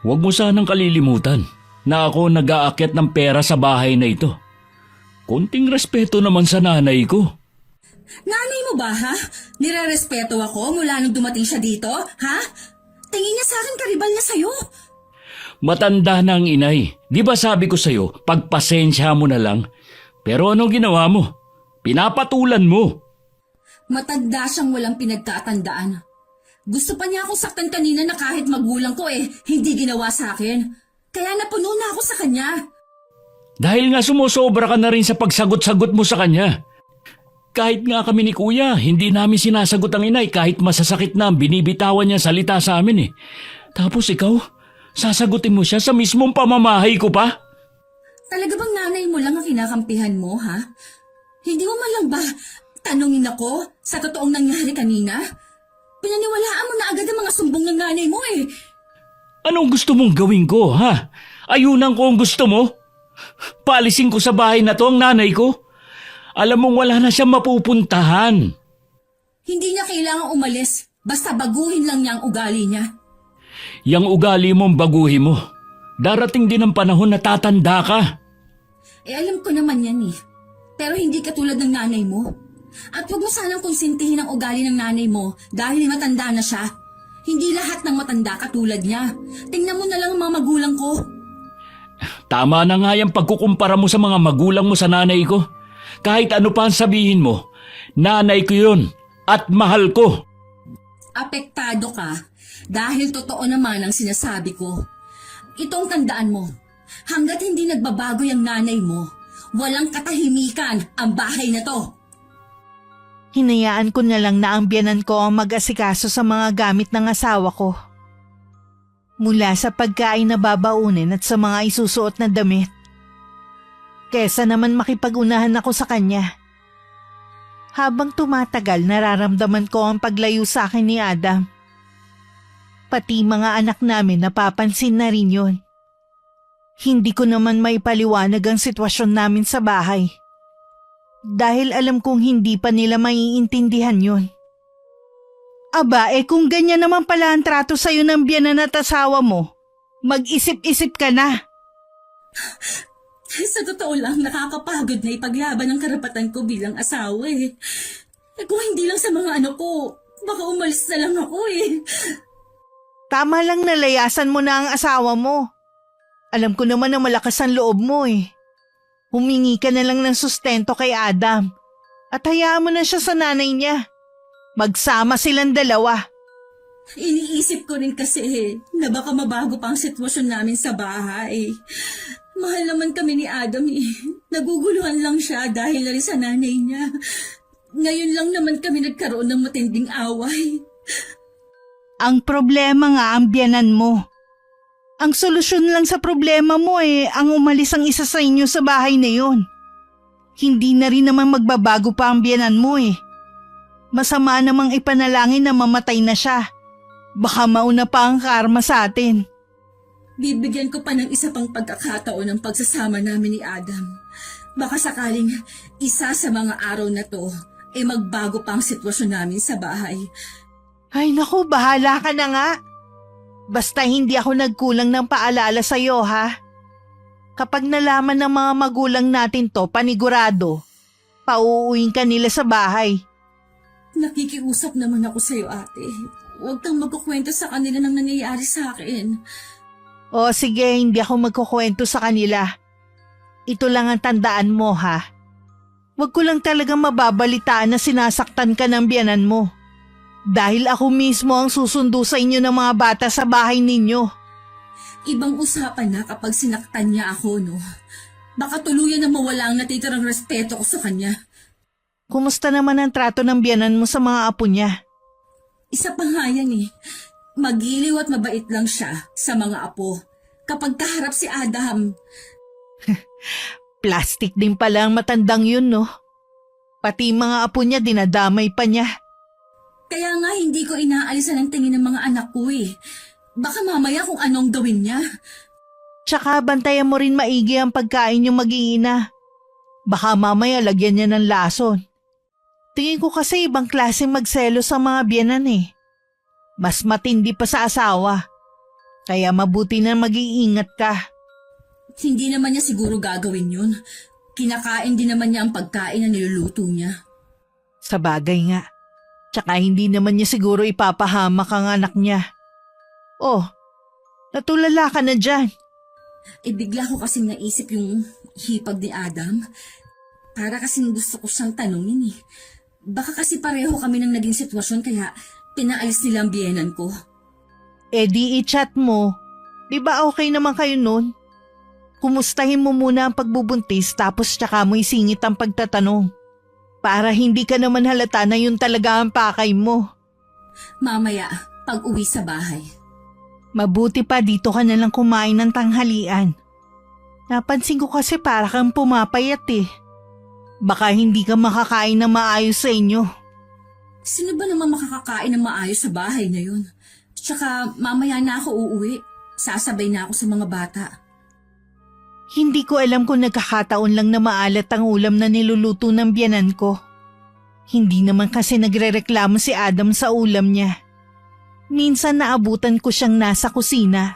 Huwag mo sanang kalilimutan na ako nag-aakyat ng pera sa bahay na ito. Konting respeto naman sa nanay ko. Nanay mo ba ha? Nire-respeto ako mula nung dumating siya dito, ha? Tingin niya sa akin karibal niya sa'yo. Matanda na ang inay. Di ba sabi ko sa'yo, pagpasensya mo na lang? Pero anong ginawa mo? Pinapatulan mo. Matanda siyang walang pinagkatandaan. Gusto pa niya akong saktan kanina na kahit magulang ko hindi ginawa sa akin. Kaya napuno na ako sa kanya. Dahil nga sumusobra ka na rin sa pagsagot-sagot mo sa kanya. Kahit nga kami ni Kuya, hindi namin sinasagot ang inay kahit masasakit na ang binibitawan niya salita sa amin eh. Tapos ikaw, sasagutin mo siya sa mismong pamamahay ko pa? Talaga bang nanay mo lang ang kinakampihan mo, ha? Hindi mo man lang ba tanungin ako sa totoong nangyari kanina? Pinaniwalaan mo na agad ang mga sumbong ng nanay mo eh. Anong gusto mong gawin ko, ha? Ayunan ko ang gusto mo? Paalisin ko sa bahay na to ang nanay ko? Alam mong wala na siyang mapupuntahan. Hindi niya kailangang umalis. Basta baguhin lang niya ang ugali niya. Yang ugali mong baguhin mo. Darating din ang panahon na tatanda ka. Alam ko naman yan eh. Pero hindi katulad ng nanay mo. At huwag mo sanang konsintihin ang ugali ng nanay mo dahil matanda na siya. Hindi lahat ng matanda katulad niya. Tingnan mo na lang ang mga magulang ko. Tama na nga yung pagkukumpara mo sa mga magulang mo sa nanay ko. Kahit ano pa ang sabihin mo, nanay ko yun at mahal ko. Apektado ka dahil totoo naman ang sinasabi ko. Itong tandaan mo, hanggat hindi nagbabago yung nanay mo, walang katahimikan ang bahay na to. Hinayaan ko na lang na ang biyanan ko ang mag-asikaso sa mga gamit ng asawa ko. Mula sa pagkain na babaunin at sa mga isusuot na damit. Kesa naman makipag-unahan ako sa kanya. Habang tumatagal, nararamdaman ko ang paglayo sa akin ni Adam. Pati mga anak namin napapansin na rin yun. Hindi ko naman maipaliwanag ang sitwasyon namin sa bahay. Dahil alam kong hindi pa nila maiintindihan yun. Aba, kung ganyan naman pala ang trato sa'yo ng biyanan at asawa mo, mag-isip-isip ka na. Sa totoo lang, nakakapagod na ipaglaban ang karapatan ko bilang asawa eh. Kung hindi lang sa mga anak ko, baka umalis na lang ako eh. Tama lang na layasan mo na ang asawa mo. Alam ko naman na malakas ang loob mo eh. Humingi ka na lang ng sustento kay Adam at hayaan mo na siya sa nanay niya. Magsama silang dalawa. Iniisip ko rin kasi na baka mabago pa ang sitwasyon namin sa bahay. Mahal naman kami ni Adam eh. Naguguluhan lang siya dahil na rin sa nanay niya. Ngayon lang naman kami nagkaroon ng matinding away. Ang problema nga ang biyanan mo. Ang solusyon lang sa problema mo ang umalis ang isa sa inyo sa bahay na yon. Hindi na rin naman magbabago pa ang biyanan mo eh. Masama namang ipanalangin na mamatay na siya. Baka mauna pa ang karma sa atin. Bibigyan ko pa ng isa pang pagkakataon ng pagsasama namin ni Adam. Baka sakaling isa sa mga araw na to magbago pa ang sitwasyon namin sa bahay. Ay naku, bahala ka na nga. Basta hindi ako nagkulang ng paalala sa'yo ha. Kapag nalaman ng mga magulang natin to, panigurado, Pauuwing ka nila sa bahay. Nakikiusap naman ako sa'yo, ate. Huwag kang magkukwento sa kanila ng nangyayari sa akin. O sige, hindi ako magkukwento sa kanila. Ito lang ang tandaan mo, ha? Huwag ko lang talagang mababalitaan na sinasaktan ka ng biyanan mo. Dahil ako mismo ang susundo sa inyo ng mga bata sa bahay ninyo. Ibang usapan na kapag sinaktan niya ako, no? Baka tuluyan na mawala ang natitirang respeto ko sa kanya. Kumusta naman ang trato ng biyanan mo sa mga apo niya? Isa pa nga yan eh. Magiliw at mabait lang siya sa mga apo. Kapag kaharap si Adam, Plastic din pala ang matandang yun, no? Pati mga apo niya dinadamay pa niya. kaya nga hindi ko inaalisan ang tingin ng mga anak ko eh. Baka mamaya kung anong gawin niya. Tsaka bantayan mo rin maigi ang pagkain yung mag-iina. Baka mamaya lagyan niya ng lason. Tingin ko kasi ibang klaseng magselo sa mga biyanan eh. Mas matindi pa sa asawa. Kaya mabuti na mag-iingat ka. Hindi naman niya siguro gagawin yun. Kinakain din naman niya ang pagkain na niluluto niya. Sa bagay nga. Tsaka hindi naman niya siguro ipapahamak ang anak niya. Oh, natulala ka na dyan. Bigla ko kasing naisip yung hipag ni Adam. Para kasing gusto ko siyang tanungin eh. Baka kasi pareho kami ng naging sitwasyon kaya pinaalis nila ang biyenan ko. Di i-chat mo. Di ba okay naman kayo nun? Kumustahin mo muna ang pagbubuntis tapos tsaka mo isingit ang pagtatanong. Para hindi ka naman halata na yun talaga ang pakay mo. Mamaya, pag uwi sa bahay. Mabuti pa dito ka na lang kumain ng tanghalian. Napansin ko kasi para kang pumapayat eh. Baka hindi ka makakain na maayos sa inyo. Sino ba naman makakakain ng maayos sa bahay na yun? Tsaka mamaya na ako uuwi. Sasabay na ako sa mga bata. Hindi ko alam kung nagkakataon lang na maalat ang ulam na niluluto ng biyanan ko. Hindi naman kasi nagrereklamo si Adam sa ulam niya. Minsan naabutan ko siyang nasa kusina.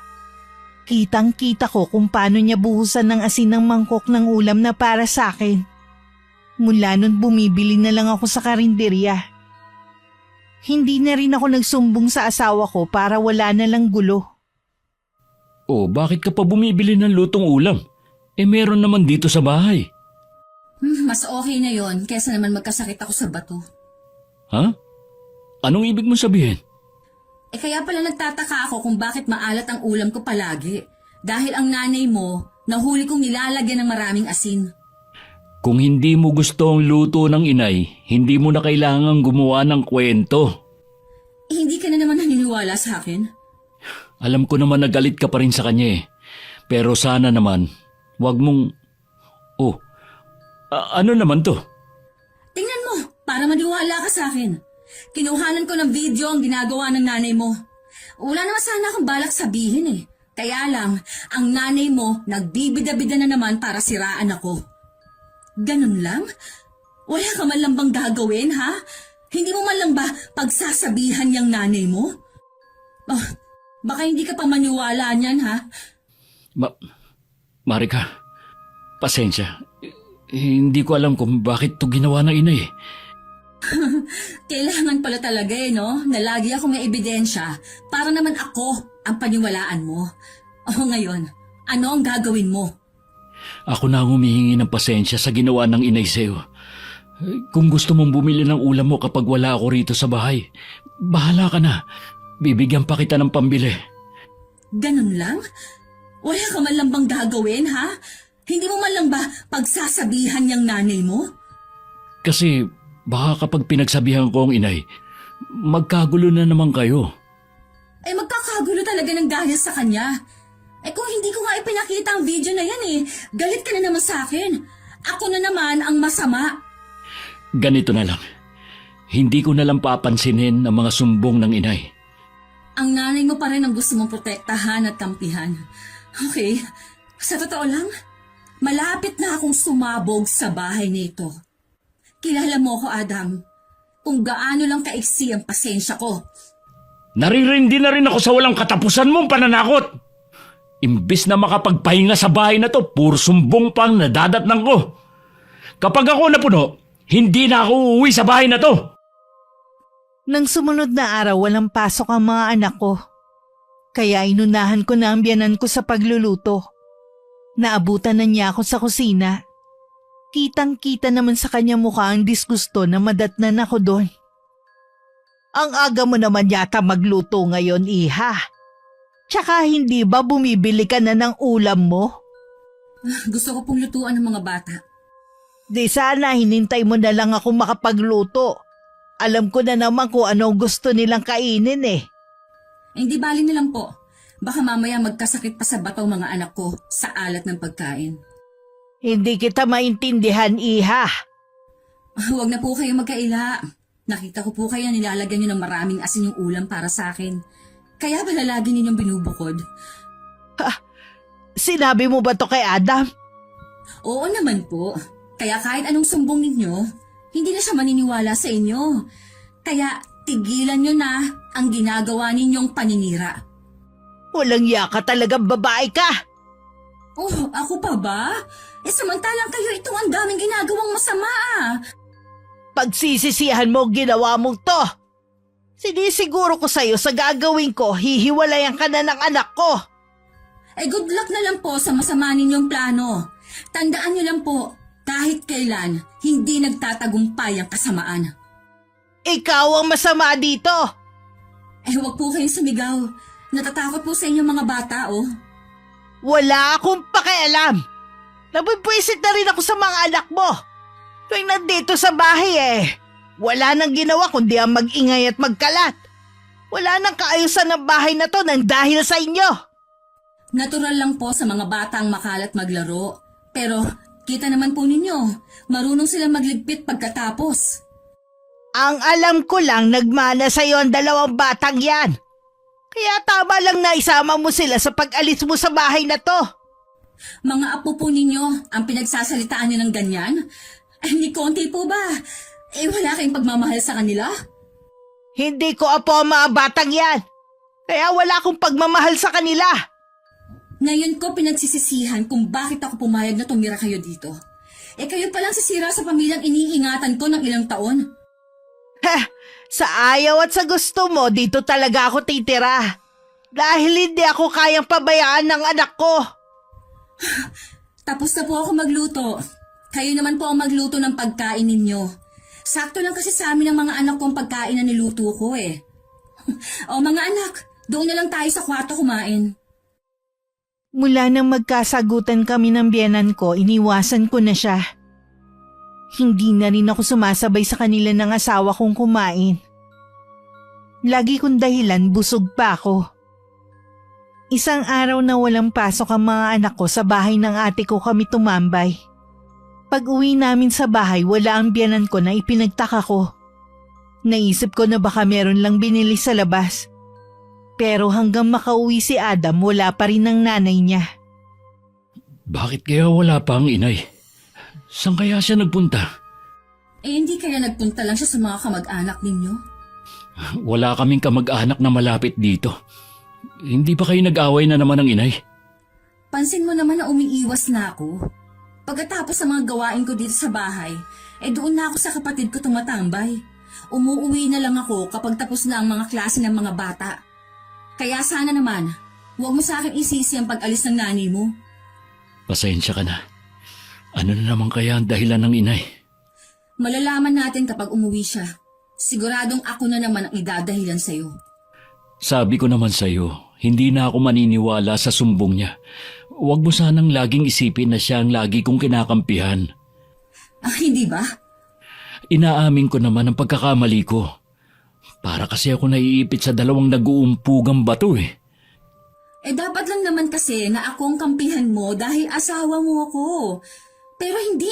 Kitang-kita ko kung paano niya buhusan ng asin ng mangkok ng ulam na para sa akin. Mula nun bumibili na lang ako sa karinderya. Hindi na rin ako nagsumbong sa asawa ko para wala na lang gulo. Oh, bakit ka pa bumibili ng lutong ulam? Meron naman dito sa bahay. Mas okay na yon kaysa naman magkasakit ako sa bato. Ha? Anong ibig mong sabihin? Kaya pala nagtataka ako kung bakit maalat ang ulam ko palagi. Dahil ang nanay mo, nahuli kong nilalagyan ng maraming asin. Kung hindi mo gusto ang luto ng inay, hindi mo na kailangang gumawa ng kwento. Hindi ka na naman naniniwala sa akin. Alam ko naman na galit ka pa rin sa kanya eh. Pero sana naman, wag mong... Oh, ano naman to? Tingnan mo, para maniwala ka sa akin. Kinuhanan ko ng video ang ginagawa ng nanay mo. Wala naman sana akong balak sabihin eh. Kaya lang, ang nanay mo nagbibida-bida na naman para siraan ako. Ganun lang? Wala ka man lang bang gagawin, ha? Hindi mo man lang ba pagsasabihan yung nanay mo? Oh, baka hindi ka pa maniwala niyan, ha? Marika, pasensya. Hindi ko alam kung bakit to ginawa ng inay eh. Kailangan pala talaga eh, no? Na lagi ako may ebidensya para naman ako ang paniwalaan mo. O ngayon, ano ang gagawin mo? Ako na ang humihingi ng pasensya sa ginawa ng inay sa'yo. Kung gusto mong bumili ng ulam mo kapag wala ako rito sa bahay, bahala ka na. Bibigyan pa kita ng pambili. Ganun lang? Wala ka man lang bang gagawin, ha? Hindi mo man lang ba pagsasabihan yung nanay mo? Kasi baka kapag pinagsabihan ko ang inay, magkagulo na naman kayo. Magkakagulo talaga ng dahil sa kanya. Kung hindi ko nga ipinakita ang video na yan galit ka na naman sa akin. Ako na naman ang masama. Ganito na lang. Hindi ko na lang papansinin ang mga sumbong ng inay. Ang nanay mo pa rin ang gusto mong protektahan at kampihan. Okay, sa totoo lang, malapit na akong sumabog sa bahay nito. Kilala mo ko, Adam, kung gaano lang kaiksi ang pasensya ko. Naririndi na rin ako sa walang katapusan mong pananakot. Imbis na makapagpahinga sa bahay na to, puro sumbong pang nadadatnang ko. Kapag ako napuno, Hindi na ako uuwi sa bahay na to! Nang sumunod na araw, walang pasok ang mga anak ko. Kaya inunahan ko na ang biyanan ko sa pagluluto. Naabutan na niya ako sa kusina. Kitang-kita naman sa kanya mukha ang disgusto na madatnan ako doon. Ang aga mo naman yata magluto ngayon, iha. Tsaka hindi ba bumibili ka na ng ulam mo? Gusto ko pong lutuan ng mga bata. Di sana hinintay mo na lang ako makapagluto. Alam ko na naman kung anong gusto nilang kainin eh. Hindi bali na lang po. Baka mamaya magkasakit pa sa bato mga anak ko sa alat ng pagkain. Hindi kita maintindihan, iha. Huwag na po kayo magkaila. Nakita ko po kayo nilalagyan niyo ng maraming asin yung ulam para sa akin. Kaya pala lagi ninyong binubukod. Sinabi mo ba to kay Adam? Oo naman po. Kaya kahit anong sumbong ninyo, hindi na siya maniniwala sa inyo. Kaya tigilan nyo na ang ginagawa ninyong paninira. Walang yaka talagang babae ka. Oh, ako pa ba? Samantalang kayo itong ang daming ginagawang masama ah. Pagsisisihan mo ang ginawa mong to. Sinisiguro ko sa'yo sa gagawin ko, hihiwalayan ka na ng anak ko. Good luck na lang po sa masama ninyong plano. Tandaan nyo lang po, kahit kailan, hindi nagtatagumpay ang kasamaan. Ikaw ang masama dito. Huwag po kayong sumigaw. Natatakot po sa inyong mga bata, oh. Wala akong pakialam. Nabibwisit na rin ako sa mga anak mo. Tuwing nandito sa bahay wala nang ginawa kundi ang mag-ingay at magkalat. Wala nang kaayusan ng bahay na to nang dahil sa inyo. Natural lang po sa mga bata ang makalat maglaro. Pero kita naman po ninyo, marunong silang magligpit pagkatapos. Ang alam ko lang nagmana sa'yo ang dalawang batang yan. Kaya tama lang na isama mo sila sa pag-alis mo sa bahay na to. Mga apo po ninyo ang pinagsasalitaan niyo ng ganyan? Ni konti po ba? Wala kayong pagmamahal sa kanila? Hindi ko apo ang mga batang yan. Kaya wala akong pagmamahal sa kanila. Ngayon ko pinagsisisihan kung bakit ako pumayag na tumira kayo dito. Kayo palang sisira sa pamilyang iniingatan ko ng ilang taon. Sa ayaw at sa gusto mo, dito talaga ako titira. Dahil hindi ako kayang pabayaan ng anak ko. Tapos na po ako magluto. Kayo naman po ang magluto ng pagkain ninyo. Sakto lang kasi sa amin ang mga anak kong pagkain na niluto ko O mga anak, doon na lang tayo sa kwarto kumain. Mula nang magkasagutan kami ng biyenan ko, iniwasan ko na siya. Hindi na rin ako sumasabay sa kanila ng asawa kong kumain. Lagi kong dahilan, busog pa ako. Isang araw na walang pasok ang mga anak ko, sa bahay ng ate ko kami tumambay. Pag-uwi namin sa bahay, wala ang biyenan ko na ipinagtaka ko. Naisip ko na baka meron lang binili sa labas. Pero hanggang makauwi si Adam, wala pa rin ang nanay niya. Bakit kaya wala pa ang inay? Saan kaya siya nagpunta? Hindi kaya nagpunta lang siya sa mga kamag-anak ninyo? Wala kaming kamag-anak na malapit dito. Hindi pa kayo nag-away na naman ng inay? Pansin mo naman na umiiwas na ako. Pagkatapos sa mga gawain ko dito sa bahay, doon na ako sa kapatid ko tumatambay. Umuuwi na lang ako kapag tapos na ang mga klase ng mga bata. Kaya sana naman, huwag mo sa akin isisi ang pag-alis ng nanay mo. Pasensya ka na. Ano na naman kaya ang dahilan ng inay? Malalaman natin kapag umuwi siya. Siguradong ako na naman ang idadahilan sa'yo. Sabi ko naman sa'yo, hindi na ako maniniwala sa sumbong niya. Huwag mo sanang laging isipin na siya ang lagi kong kinakampihan. Hindi ba? Inaamin ko naman ang pagkakamali ko. Para kasi ako naiipit sa dalawang nag-uumpugang bato . Dapat lang naman kasi na akong kampihan mo dahil asawa mo ako. Pero hindi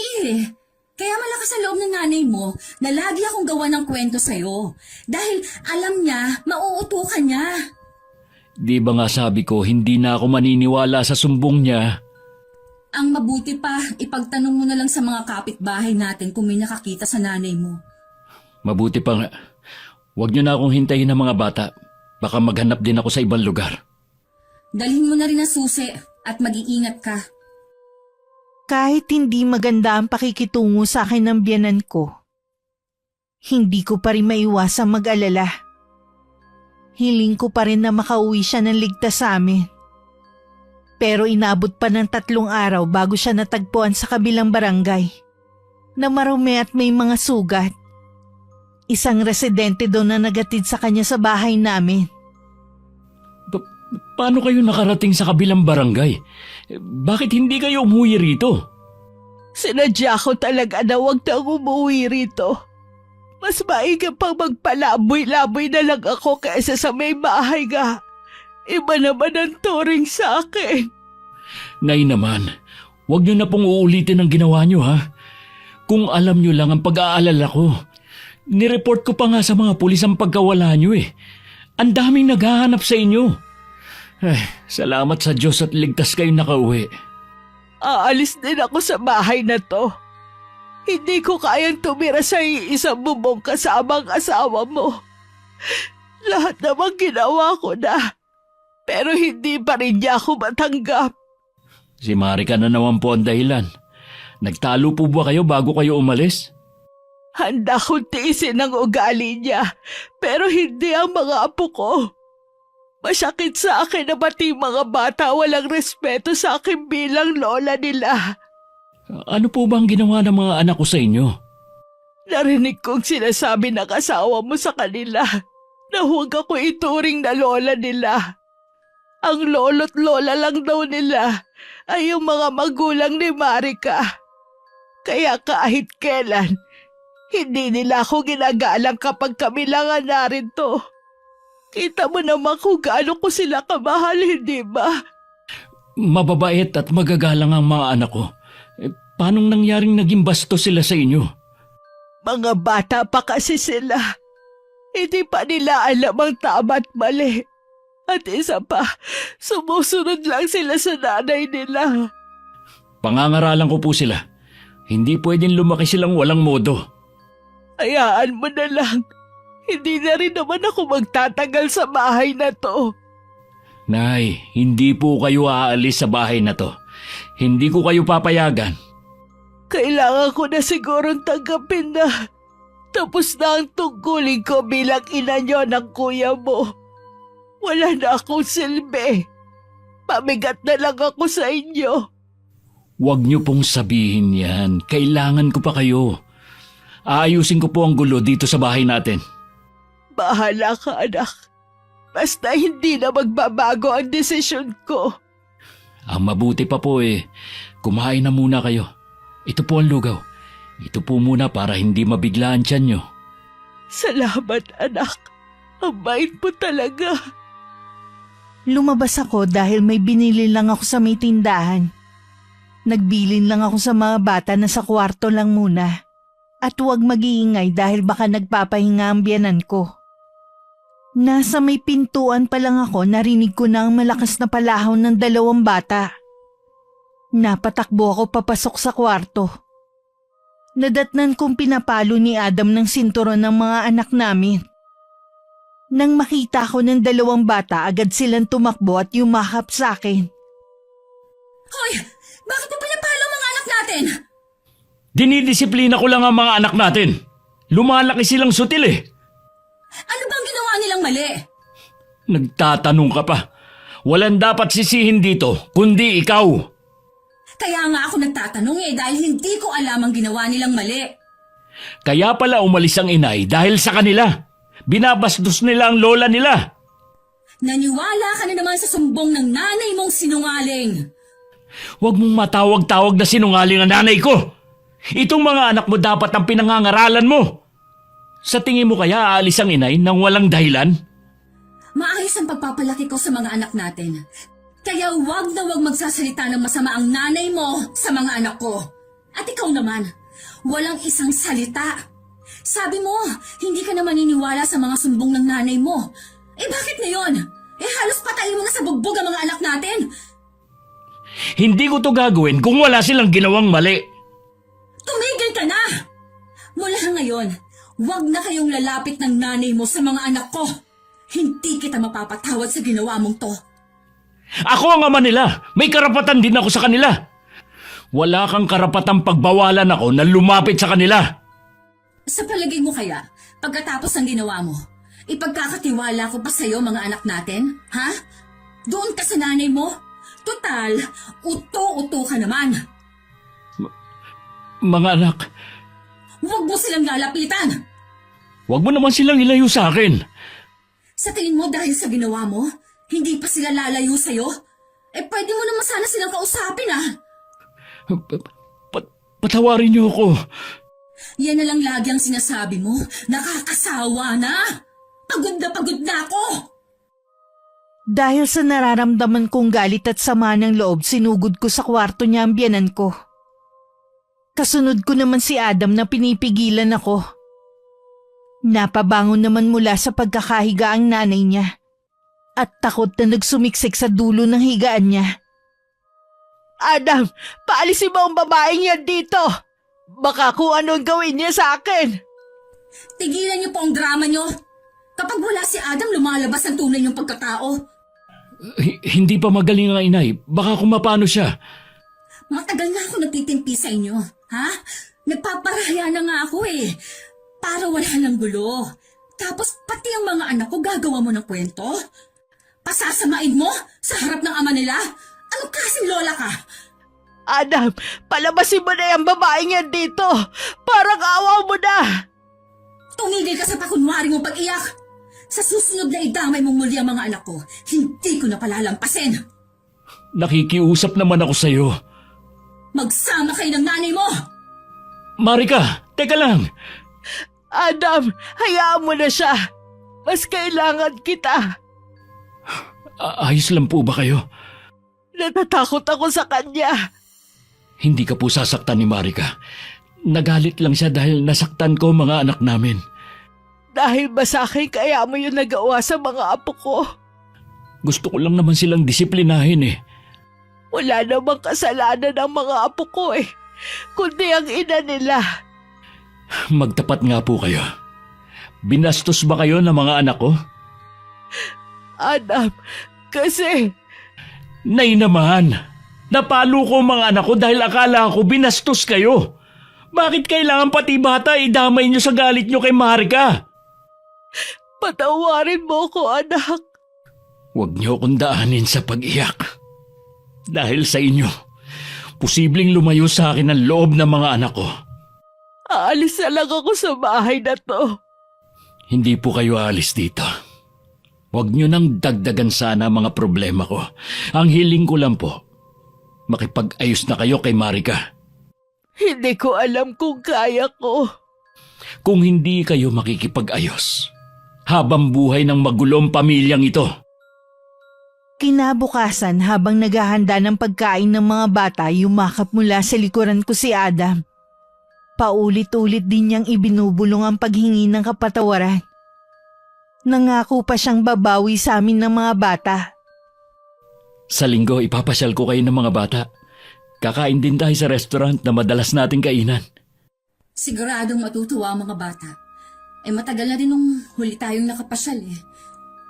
Kaya malakas sa loob ng nanay mo na lagi akong gawa ng kwento sa'yo. Dahil alam niya, mauutukan niya. Di ba nga sabi ko, hindi na ako maniniwala sa sumbong niya. Ang mabuti pa, ipagtanong mo na lang sa mga kapitbahay natin kung may nakakita sa nanay mo. Mabuti pa nga. Huwag niyo na akong hintayin ng mga bata. Baka maghanap din ako sa ibang lugar. Dalhin mo na rin ang susi at mag-iingat ka. Kahit hindi maganda ang pakikitungo sa akin ng biyenan ko, Hindi ko pa rin maiwasang mag-alala. Hiling ko pa rin na makauwi siya ng ligtas sa amin. Pero inabot pa ng 3 araw bago siya natagpuan sa kabilang barangay. Na marumi at may mga sugat. Isang residente doon na nagatid sa kanya sa bahay namin. Paano kayo nakarating sa kabilang barangay? Bakit hindi kayo umuwi rito? Sinadya ko talaga na huwag na umuwi rito. Mas maiga pang magpalaboy-laboy na lang ako kaysa sa may bahay nga. Iba naman ang turing sa akin. Nay naman, huwag niyo na pong uulitin ang ginawa niyo ha. Kung alam niyo lang ang pag-aalala ko. Nireport ko pa nga sa mga pulis ang pagkawala niyo eh. Ang daming naghahanap sa inyo. Ay, salamat sa Diyos at ligtas kayong nakauwi. Aalis din ako sa bahay na to. Hindi ko kayang tumira sa isang bubong kasamang asawa mo. Lahat naman ginawa ko na. Pero hindi pa rin niya ako matanggap. Si Marika na naman po ang dahilan. Nagtalo po ba kayo bago kayo umalis? Handa kong tiisin ang ugali niya, pero hindi ang mga apo ko. Masakit sa akin na pati mga bata walang respeto sa akin bilang lola nila. Ano po ba ang ginawa ng mga anak ko sa inyo? Narinig kong sinasabi ng asawa mo sa kanila na huwag ako ituring na lola nila. Ang lolo't lola lang daw nila ay yung mga magulang ni Marika. Kaya kahit kailan, hindi nila ako ginagalang kapag kami lang ang narito. Kita mo naman kung gaano ko sila kamahal, hindi ba? Mababait at magagalang ang mga anak ko. Paanong nangyaring naging basto sila sa inyo? Mga bata pa kasi sila. Hindi pa nila alam ang tama at mali. At isa pa, sumusunod lang sila sa nanay nila. Pangangaralan ko po sila. Hindi pwedeng lumaki silang walang modo. Hayaan mo na lang. Hindi na rin naman ako magtatagal sa bahay na to. Nay, hindi po kayo aalis sa bahay na to. Hindi ko kayo papayagan. Kailangan ko na sigurong tanggapin na tapos na ang tungkulin ko bilang ina niyo ng kuya mo. Wala na akong silbi. Pamigat na lang ako sa inyo. Huwag niyo pong sabihin yan. Kailangan ko pa kayo. Aayusin ko po ang gulo dito sa bahay natin. Bahala ka, anak. Basta hindi na magbabago ang desisyon ko. Ang mabuti pa po kumain na muna kayo. Ito po ang lugaw. Ito po muna para hindi mabigla ang tiyan nyo. Salamat, anak. Ang bait mo talaga. Lumabas ako dahil may binili lang ako sa may tindahan. Nagbilin lang ako sa mga bata na sa kwarto lang muna. At huwag mag-iingay dahil baka nagpapahinga ang biyanan ko. Nasa may pintuan pa lang ako, narinig ko na ang malakas na palahon ng 2 bata. Napatakbo ako papasok sa kwarto. Nadatnan kong pinapalo ni Adam ng sinturon ng mga anak namin. Nang makita ko ng 2 bata, agad silang tumakbo at yumakap sa akin. Hoy! Bakit mo pinapalo ang mga anak natin? Dinidisiplina ko lang ang mga anak natin. Lumalaki silang sutil Ano bang ginawa nilang mali? Nagtatanong ka pa. Walang dapat sisihin dito, kundi ikaw. Kaya nga ako nagtatanong dahil hindi ko alam ang ginawa nilang mali. Kaya pala umalis ang inay dahil sa kanila. Binabastos nila ang lola nila. Naniwala ka na naman sa sumbong ng nanay mong sinungaling. Huwag mong matawag-tawag na sinungaling ang nanay ko. Itong mga anak mo dapat ang pinangangaralan mo. Sa tingin mo kaya aalis ang inay nang walang dahilan? Maayos ang pagpapalaki ko sa mga anak natin. Kaya wag na wag magsasalita ng masama ang nanay mo sa mga anak ko. At ikaw naman, walang isang salita. Sabi mo, hindi ka na maniniwala sa mga sumbong ng nanay mo. Bakit ngayon? Halos patayin mo na sa bugbog ang mga anak natin. Hindi ko to gagawin kung wala silang ginawang mali. Tumigil ka na! Mula ngayon, wag na kayong lalapit ng nanay mo sa mga anak ko. Hindi kita mapapatawad sa ginawa mong to. Ako ang ama nila. May karapatan din ako sa kanila. Wala kang karapatang pagbawalan ako na lumapit sa kanila. Sa palagay mo kaya, pagkatapos ng ginawa mo, ipagkakatiwala ko pa sa'yo mga anak natin? Ha? Doon ka sa nanay mo? Total, uto-uto ka naman. Mga anak, Huwag mo silang lalapitan. wag mo naman silang ilayo sa akin. Sa tingin mo dahil sa ginawa mo, hindi pa sila lalayo sa'yo? Pwede mo naman sana silang kausapin Patawarin niyo ako. Yan na lang lagi ang sinasabi mo. Nakakasawa na. Pagod na ako. Dahil sa nararamdaman kong galit at sama ng loob, sinugod ko sa kwarto niya ang biyanan ko. Kasunod ko naman si Adam na pinipigilan ako. Napabangon naman mula sa pagkakahiga ang nanay niya at takot na nagsumiksik sa dulo ng higaan niya. Adam, paalisin mo ang babaeng yan dito! Baka kung ano ang gawin niya sa akin! Tigilan niyo po ang drama niyo. Kapag wala si Adam, lumalabas ang tunay niyong pagkatao. Hindi pa magaling ang inay. Baka kung mapano siya. Matagal na ako nagtitimpi sa inyo. Ha? Nagpaparahaya na nga ako para wala ng gulo. Tapos pati ang mga anak ko gagawa mo ng kwento? Pasasamain mo sa harap ng ama nila? Ano kasing lola ka? Adam, palabasin mo na yung babaeng yan dito! Parang awa mo na! Tumigil ka sa pakunwari mong pag-iyak. Sa susunod na idamay mong muli ang mga anak ko, hindi ko na palalampasin. Nakikiusap naman ako sa'yo. Magsama kayo ng nanay mo! Marika, teka lang. Adam, hayaan mo na siya. Mas kailangan kita. Ayos lang po ba kayo? Natatakot ako sa kanya. Hindi ka po sasaktan ni Marika. Nagalit lang siya dahil nasaktan ko mga anak namin. Dahil ba sa akin kaya mo yung nagawa sa mga apo ko? Gusto ko lang naman silang disiplinahin. Wala namang kasalanan ng mga apo ko kundi ang ina nila. Magtapat nga po kayo. Binastos ba kayo ng mga anak ko? Adam, kasi Nay naman, napalo ko ang mga anak ko dahil akala ko binastos kayo. Bakit kailangan pati bata idamay niyo sa galit niyo kay Marika? patawarin mo ko, anak. Huwag niyo akong daanin sa pag-iyak. Dahil sa inyo, posibleng lumayo sa akin ang loob ng mga anak ko. Aalis na lang ako sa bahay na to. Hindi po kayo aalis dito. Huwag niyo nang dagdagan sana ang mga problema ko. Ang hiling ko lang po, makipag-ayos na kayo kay Marika. Hindi ko alam kung kaya ko. Kung hindi kayo makikipag-ayos, habang buhay ng magulong pamilyang ito. Kinabukasan habang naghahanda ng pagkain ng mga bata, yumakap mula sa likuran ko si Adam. Paulit-ulit din niyang ibinubulong ang paghingi ng kapatawaran. Nangako pa siyang babawi sa amin ng mga bata. Sa linggo, ipapasyal ko kayo ng mga bata. Kakain din tayo sa restaurant na madalas nating kainan. Siguradong matutuwa ang mga bata. Matagal na din nung huli tayong nakapasyal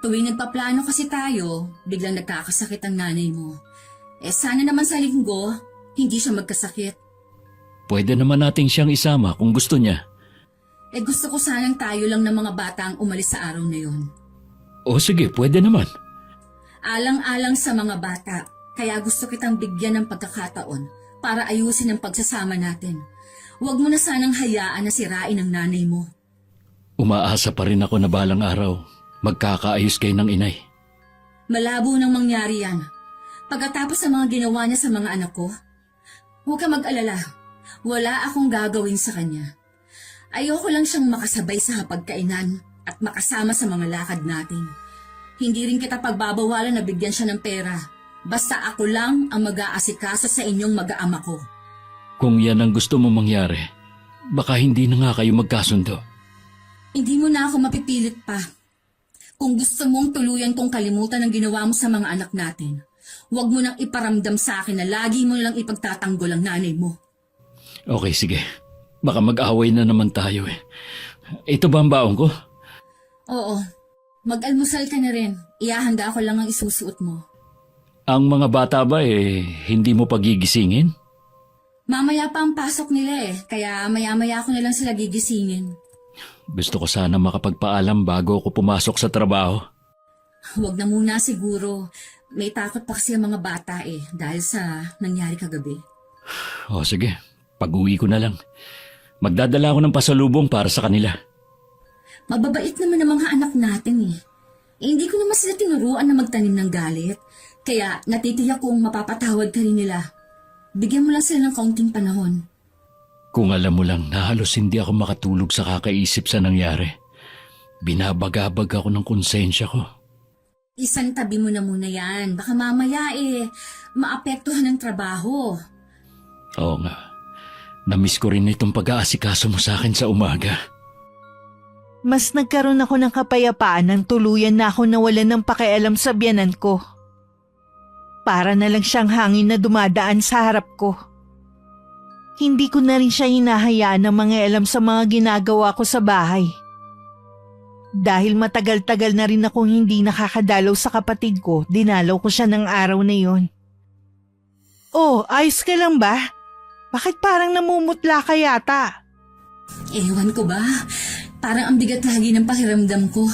Tuwing nagpaplano kasi tayo, biglang nagkakasakit ang nanay mo. Sana naman sa linggo, hindi siya magkasakit. Pwede naman nating siyang isama kung gusto niya. Gusto ko sanang tayo lang ng mga bata ang umalis sa araw na yon. O sige, pwede naman. Alang-alang sa mga bata, kaya gusto kitang bigyan ng pagkakataon para ayusin ang pagsasama natin. Huwag mo na sanang hayaan na sirain ang nanay mo. Umaasa pa rin ako na balang araw, magkakaayos kayo ng inay. Malabo nang mangyari yan. Pagkatapos sa mga ginawa niya sa mga anak ko, huwag ka mag-alala. Wala akong gagawin sa kanya. Ayoko lang siyang makasabay sa hapagkainan at makasama sa mga lakad natin. Hindi rin kita pagbabawalan na bigyan siya ng pera. Basta ako lang ang mag-aasikaso sa inyong mag-aama ko. Kung yan ang gusto mo mangyari, baka hindi na nga kayo magkasundo. Hindi mo na ako mapipilit pa. Kung gusto mong tuluyan kong kalimutan ang ginawa mo sa mga anak natin, huwag mo nang iparamdam sa akin na lagi mo lang ipagtatanggol ang nanay mo. Okay, sige. Baka mag-away na naman tayo Ito ba ang baon ko? Oo. Mag-almusal ka na rin. Iahanda ko lang ang isusuot mo. Ang mga bata ba hindi mo pagigisingin? Mamaya pa ang pasok nila kaya maya-maya ko na lang sila gigisingin. Gusto ko sana makapagpaalam bago ako pumasok sa trabaho. Huwag na muna siguro. May takot pa kasi ang mga bata dahil sa nangyari kagabi. O sige, pag-uwi ko na lang. Magdadala ako ng pasalubong para sa kanila. Mababait naman ang mga anak natin hindi ko naman sila tinuruan na magtanim ng galit. Kaya natitiyak kong mapapatawad ka rin nila. Bigyan mo lang sila ng kaunting panahon. Kung alam mo lang na halos hindi ako makatulog sa kakaisip sa nangyari. Binabagabag ako ng konsensya ko. Isang tabi mo na muna yan. Baka mamaya maapektuhan ng trabaho. Oo nga. Namiss ko rin itong pag-aasikaso mo sa akin sa umaga. Mas nagkaroon ako ng kapayapaan nang tuluyan na ako nawalan ng pakialam sa biyanan ko. Para na lang siyang hangin na dumadaan sa harap ko. Hindi ko na rin siya hinahayaan na mangialam sa mga ginagawa ko sa bahay. Dahil matagal-tagal na rin akong hindi nakakadalaw sa kapatid ko, dinalaw ko siya ng araw na yon. Oh, ayos ka lang ba? Bakit parang namumutla ka yata? Ewan ko ba? Parang ang bigat lagi ng pakiramdam ko.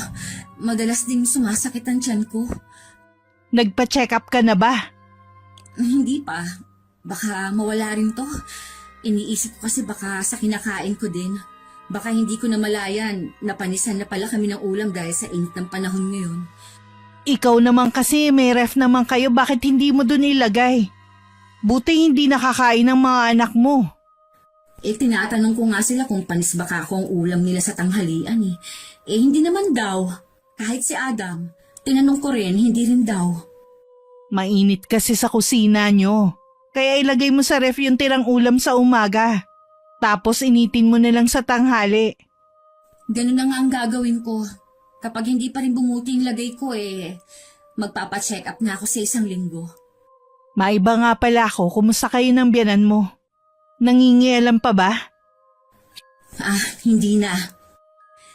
Madalas ding sumasakit ang tiyan ko. Nagpa-check up ka na ba? Hindi pa. Baka mawala rin to. Iniisip ko kasi baka sa kinakain ko din. Baka hindi ko namalayan. Napanisan na pala kami ng ulam dahil sa init ng panahon ngayon. Ikaw naman kasi may ref naman kayo, bakit hindi mo dun ilagay? Buti hindi nakakain ng mga anak mo. Tinatanong ko nga sila kung panis baka ako ang ulam nila sa tanghalian hindi naman daw. Kahit si Adam, tinanong ko rin, hindi rin daw. Mainit kasi sa kusina nyo. Kaya ilagay mo sa ref yung tirang ulam sa umaga. Tapos initin mo na lang sa tanghali. Ganun na nga ang gagawin ko. Kapag hindi pa rin bumuti yung lagay ko magpapacheck up na ako sa 1 linggo. Maiba nga pala ako, kumusta kayo ng biyanan mo? Nangingialam pa ba? Hindi na.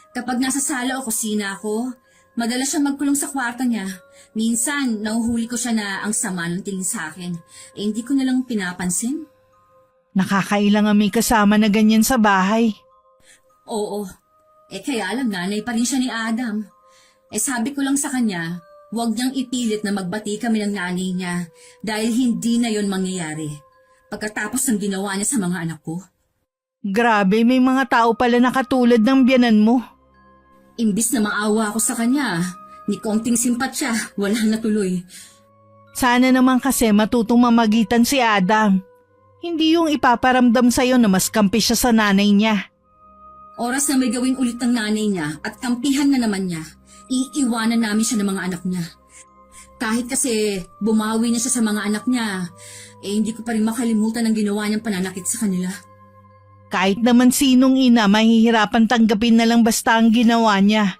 Kapag nasa sala o kusina ako, madalas siyang magkulong sa kwarto niya. Minsan, nahuhuli ko siya na ang sama ng tingin sa akin. Hindi ko na lang pinapansin. Nakakailang may kasama na ganyan sa bahay. Oo. Kaya lang nanay pa rin siya ni Adam. Sabi ko lang sa kanya, huwag niyang ipilit na magbati kami ng nanay niya dahil hindi na yon mangyayari. Pagkatapos ng ginawa niya sa mga anak ko. Grabe, may mga tao pala na katulad ng biyanan mo. Imbis na maawa ako sa kanya, ni konting simpatsya, wala na tuloy. Sana naman kasi matutong mamagitan si Adam. Hindi yung ipaparamdam sa'yo na mas kampi siya sa nanay niya. Oras na may gawin ulit ng nanay niya at kampihan na naman niya, iiwanan namin siya ng mga anak niya. Kahit kasi bumawi niya siya sa mga anak niya, hindi ko pa rin makalimutan ang ginawa niyang pananakit sa kanila. Kahit naman sinong ina, mahihirapan tanggapin na lang basta ang ginawa niya.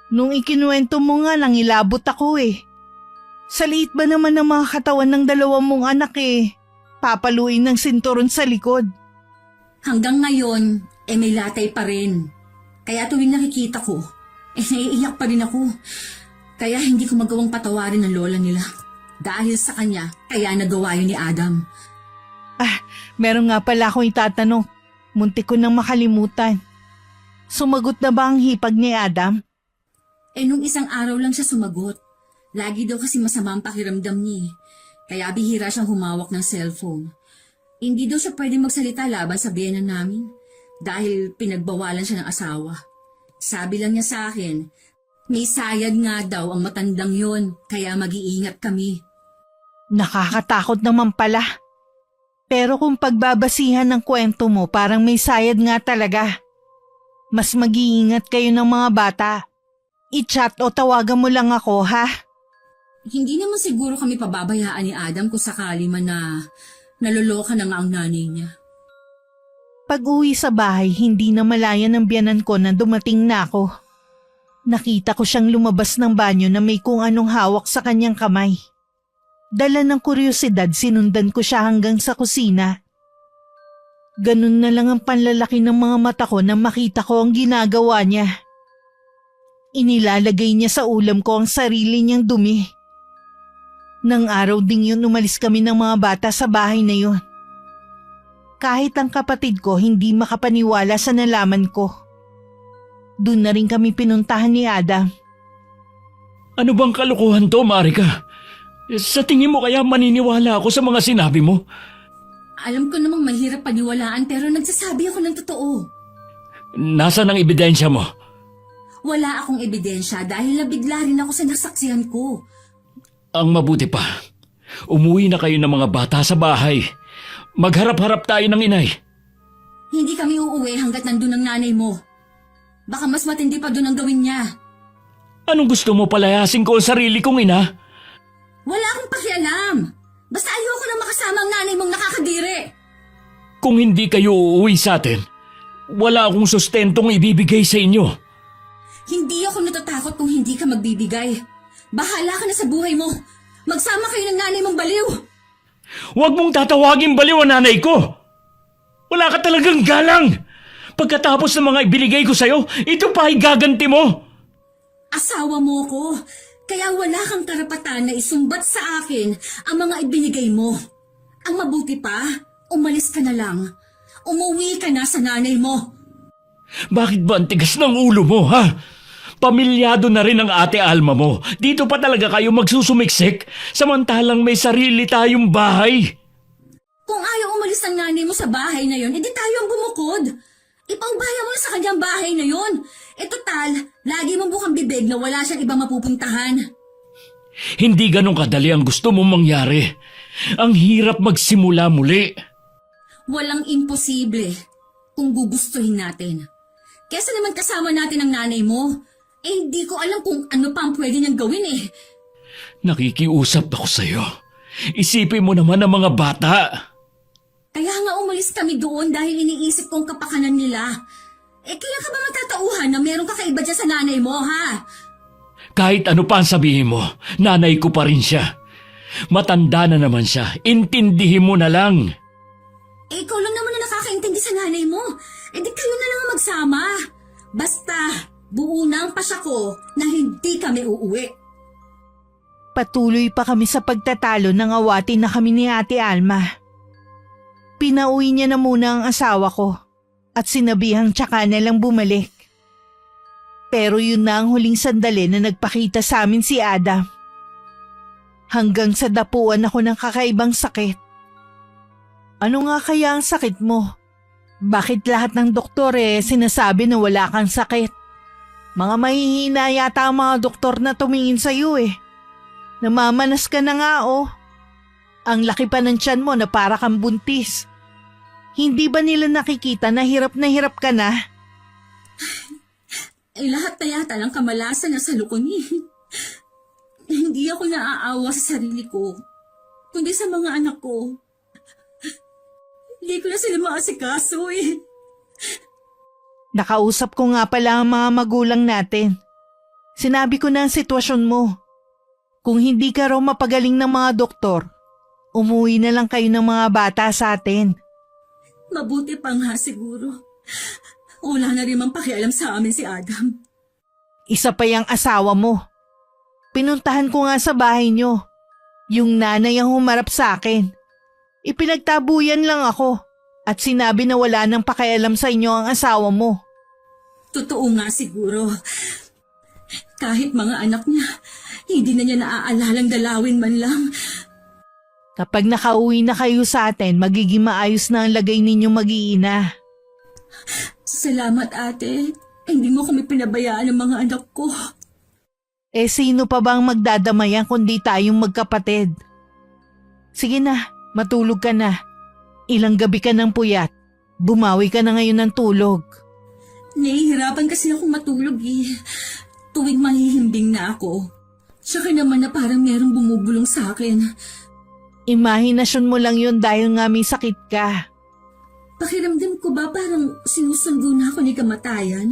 Nung ikinuwento mo nga, nangilabot ako Sa liit ba naman ng mga katawan ng 2 mong anak papaluin ng sinturon sa likod. Hanggang ngayon, may latay pa rin. Kaya tuwing nakikita ko, naiiyak pa rin ako. Kaya hindi ko magawang patawarin ng lola nila. Dahil sa kanya, kaya nagawa yun ni Adam. Meron nga pala akong itatanong. Muntik ko nang makalimutan. Sumagot na ba ang hipag ni Adam? Nung isang araw lang siya sumagot. Lagi daw kasi masama ang pakiramdam niya. Kaya bihira siyang humawak ng cellphone. Hindi daw siya pwedeng magsalita laban sa biyenan namin. Dahil pinagbawalan siya ng asawa. Sabi lang niya sa akin, may sayad nga daw ang matandang yon, kaya mag-iingat kami. Nakakatakot naman pala. Pero kung pagbabasihan ng kwento mo, parang may sayad nga talaga. Mas mag-iingat kayo ng mga bata. I-chat o tawagan mo lang ako, ha? Hindi naman siguro kami pababayaan ni Adam kung sakali man na naloloka na nga ang nanay niya. Pag-uwi sa bahay, hindi na malaya ng biyanan ko na dumating na ako. Nakita ko siyang lumabas ng banyo na may kung anong hawak sa kanyang kamay. Dala ng kuryosidad, sinundan ko siya hanggang sa kusina. Ganun na lang ang panlalaki ng mga mata ko nang makita ko ang ginagawa niya. Inilalagay niya sa ulam ko ang sarili niyang dumi. Nang araw ding yun, umalis kami ng mga bata sa bahay na yun. Kahit ang kapatid ko hindi makapaniwala sa nalaman ko. Doon na rin kami pinuntahan ni Adam. Ano bang kalokohan to, Marika? Sa tingin mo kaya maniniwala ako sa mga sinabi mo? Alam ko namang mahirap paniwalaan pero nagsasabi ako ng totoo. Nasaan ang ebidensya mo? Wala akong ebidensya dahil nabigla rin ako sa nasaksihan ko. Ang mabuti pa, umuwi na kayo ng mga bata sa bahay. Magharap-harap tayo ng inay. Hindi kami uuwi hanggat nandun ang nanay mo. Baka mas matindi pa doon ang gawin niya. Anong gusto mo, palayasin ko ang sarili kong ina? Wala akong pakialam. Basta ayoko na makasama ang nanay mong nakakadiri. Kung hindi kayo uuwi sa atin, wala akong sustentong ibibigay sa inyo. Hindi ako natatakot kung hindi ka magbibigay. Bahala ka na sa buhay mo. Magsama kayo ng nanay mong baliw. Huwag mong tatawagin baliw ang nanay ko. Wala ka talagang galang. Pagkatapos ng mga ibinigay ko sa'yo, ito pa ay gaganti mo. Asawa mo ko. Kaya wala kang karapatan na isumbat sa akin ang mga ibinigay mo. Ang mabuti pa, umalis ka na lang. Umuwi ka na sa nanay mo. Bakit ba ang tigas ng ulo mo, ha? Pamilyado na rin ang ate Alma mo. Dito pa talaga kayo magsusumiksik, samantalang may sarili tayong bahay. Kung ayaw umalis ang nanay mo sa bahay na yon, edi tayo ang bumukod. Ipaubaya mo na sa kanyang bahay na yon. E total, lagi mong bukang bibig na wala siyang ibang mapupuntahan. Hindi ganun kadali ang gusto mong mangyari. Ang hirap magsimula muli. Walang imposible kung gugustuhin natin. Kesa naman kasama natin ang nanay mo, hindi ko alam kung ano pa ang pwede niyang gawin eh. Nakikiusap ako sa'yo. Isipin mo naman ang mga bata. Kaya nga umalis kami doon dahil iniisip kong kapakanan nila. Kaya ka ba matatauhan na meron kakaiba dyan sa nanay mo, ha? Kahit ano pa ang sabihin mo, nanay ko pa rin siya. Matanda na naman siya. Intindihin mo na lang. Ikaw lang naman na nakakaintindi sa nanay mo. Di kayo na lang ang magsama. Basta, buo na ang pasya ko na hindi kami uuwi. Patuloy pa kami sa pagtatalo nang awatin na kami ni Ate Alma. Pinauwi niya na muna ang asawa ko at sinabihang tsaka na lang bumalik. Pero yun na ang huling sandali na nagpakita sa amin si Adam. Hanggang sa dapuan ako ng kakaibang sakit. Ano nga kaya ang sakit mo? Bakit lahat ng doktor sinasabi na wala kang sakit? Mga mahihina yata ang mga doktor na tumingin sa'yo Namamanas ka na nga Ang laki pa ng tiyan mo na para kang buntis. Hindi ba nila nakikita na hirap ka na? Lahat na yata lang kamalasan na sa lukon Hindi ako naaawa sa sarili ko, kundi sa mga anak ko. Hindi ko na sila maasikaso Nakausap ko nga pala ang mga magulang natin. Sinabi ko na ang sitwasyon mo. Kung hindi ka raw mapagaling ng mga doktor, umuwi na lang kayo ng mga bata sa atin. Mabuti pa nga siguro. Wala na rin mang pakialam sa amin si Adam. Isa pa yung asawa mo. Pinuntahan ko nga sa bahay nyo. Yung nanay ang humarap sa akin. Ipinagtabuyan lang ako at sinabi na wala nang pakialam sa inyo ang asawa mo. Totoo nga siguro. Kahit mga anak niya, hindi na niya naaalalang dalawin man lang. Kapag nakauwi na kayo sa atin, magiging maayos na ang lagay ninyong mag-iina. Salamat ate. Hindi mo kami pinabayaan ng mga anak ko. Sino pa ba ang magdadamayan kundi tayong magkapatid? Sige na, matulog ka na. Ilang gabi ka ng puyat. Bumawi ka na ngayon ng tulog. Nahihirapan kasi akong matulog Tuwing mahihimbing na ako. Tsaka naman na parang merong bumubulong sa akin. Imahinasyon mo lang yun dahil nga may sakit ka. Pakiramdam ko ba parang sinusundo na ako ni kamatayan?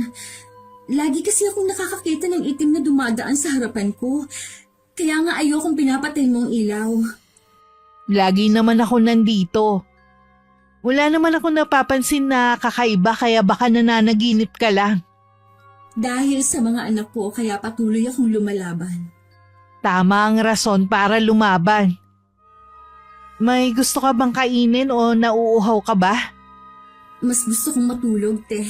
Lagi kasi akong nakakakita ng itim na dumadaan sa harapan ko. Kaya nga ayokong pinapatay mong ilaw. Lagi naman ako nandito. Wala naman ako napapansin na kakaiba kaya baka nananaginip ka lang. Dahil sa mga anak ko kaya patuloy akong lumalaban. Tama ang rason para lumaban. May gusto ka bang kainin o nauuhaw ka ba? Mas gusto kong matulog, te.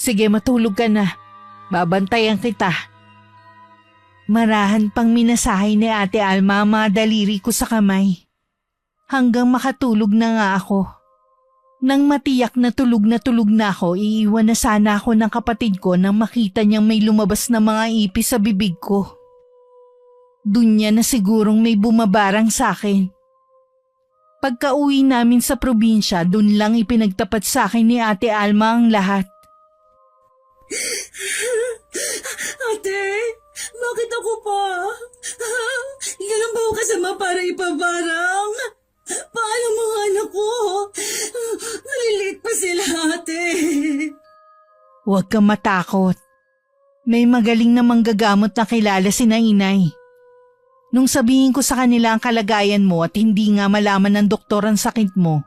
Sige, matulog ka na. Babantayan kita. Marahan pang minasahay ni Ate Alma ang mga daliri ko sa kamay. Hanggang makatulog na nga ako. Nang matiyak na tulog na ako, iiwan na sana ako ng kapatid ko nang makita niyang may lumabas na mga ipis sa bibig ko. Dun niya na sigurong may bumabarang sa akin. Pagka-uwi namin sa probinsya, dun lang ipinagtapat sa akin ni Ate Alma ang lahat. Ate, bakit ako pa? Hindi lang ba ako kasama para ipabarang? Paano mga anak ko? Naliliit pa sila, ate. Huwag kang matakot. May magaling na manggagamot na kilala si Inay. Nung sabihin ko sa kanila ang kalagayan mo at hindi nga malaman ng doktor ang sakit mo,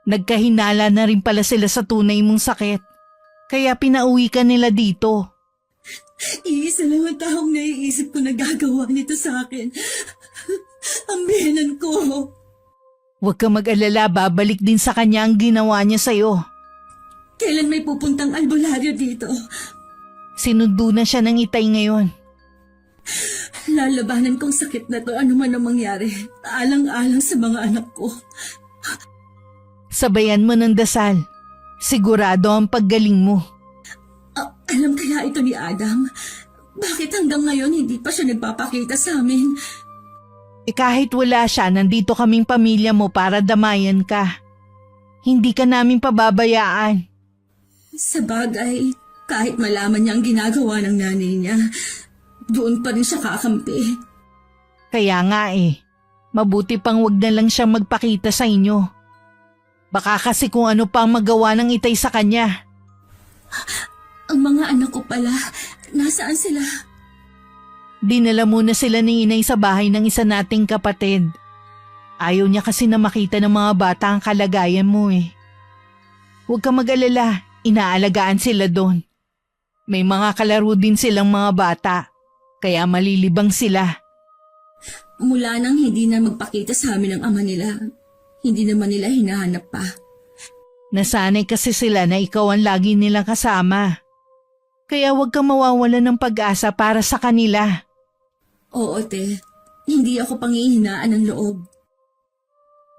nagkahinala na rin pala sila sa tunay mong sakit. Kaya pinauwi ka nila dito. Iisa lang ang taong naiisip ko na gagawa nito sa akin. Ang biyanan ko. Huwag kang mag-alala, babalik din sa kanya ang ginawa niya sa'yo. Kailan may pupuntang albularyo dito? Sinundo na siya ng Itay ngayon. Lalabanan kong sakit na to, ano man ang mangyari. Alang-alang sa mga anak ko. Sabayan mo ng dasal. Sigurado ang paggaling mo. Alam kaya ito ni Adam? Bakit hanggang ngayon hindi pa siya nagpapakita sa amin? Kahit wala siya, nandito kaming pamilya mo para damayan ka. Hindi ka namin pababayaan. Sa bagay, kahit malaman niya ang ginagawa ng nanay niya, doon pa rin siya kakampi. Kaya nga mabuti pang wag na lang siyang magpakita sa inyo. Baka kasi kung ano pa ang magawa ng Itay sa kanya. Ang mga anak ko pala, nasaan sila? Dinala muna sila ni Inay sa bahay ng isa nating kapatid. Ayaw niya kasi na makita ng mga bata ang kalagayan mo Huwag kang mag-alala, inaalagaan sila doon. May mga kalaro din silang mga bata, kaya malilibang sila. Mula nang hindi na magpakita sa amin ang ama nila, hindi naman nila hinahanap pa. Nasanay kasi sila na ikaw ang lagi nilang kasama. Kaya huwag kang mawawalan ng pag-asa para sa kanila. Oo, te. Hindi ako panghihinaan ng loob.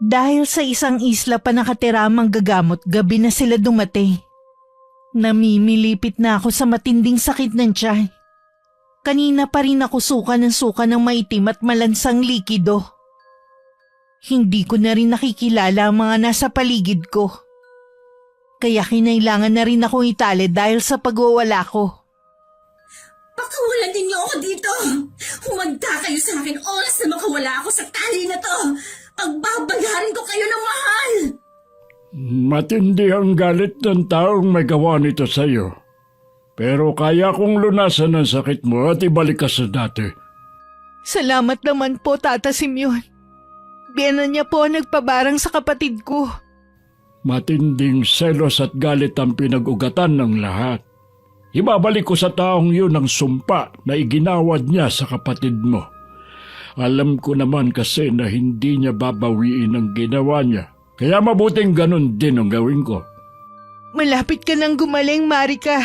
Dahil sa isang isla pa nakatira ang manggagamot, gabi na sila dumating. Namimilipit na ako sa matinding sakit ng tiyan. Kanina pa rin ako suka ng maitim at malansang likido. Hindi ko na rin nakikilala ang mga nasa paligid ko. Kaya kinailangan na rin akong itali dahil sa pagwawala ko. Pakawalan ninyo ako dito! Humanda kayo sa akin oras na makawala ako sa tali na to! Pagbabayarin ko kayo ng mahal! Matindi ang galit ng taong may gawa nito sa'yo. Pero kaya kong lunasan ang sakit mo at ibalik ka sa dati. Salamat naman po, Tata Simeon. Biyanan niya po ang nagpabarang sa kapatid ko. Matinding selos at galit ang pinag-ugatan ng lahat. Ibabalik ko sa taong yun ang sumpa na iginawad niya sa kapatid mo. Alam ko naman kasi na hindi niya babawiin ang ginawa niya. Kaya mabuting ganun din ang gawin ko. Malapit ka nang gumaling, Marika.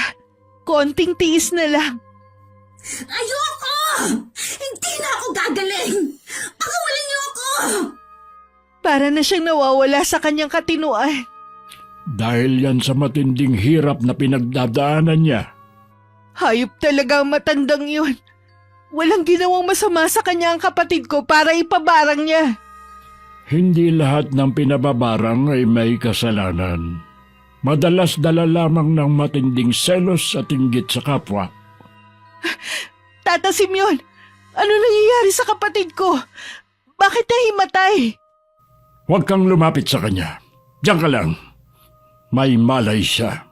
Konting tiis na lang. Ayoko! Hindi na ako gagaling! Pakawalan niyo ako! Para na siyang nawawala sa kanyang katinuan. Dahil yan sa matinding hirap na pinagdadaanan niya. Hayop talaga ang matandang yun. Walang ginawang masama sa kanya ang kapatid ko para ipabarang niya. Hindi lahat ng pinababarang ay may kasalanan. Madalas dala lamang ng matinding selos at inggit sa kapwa. Tata Simeon, ano nangyayari sa kapatid ko? Bakit nahimatay? Huwag kang lumapit sa kanya. Diyan ka lang. May malay siya.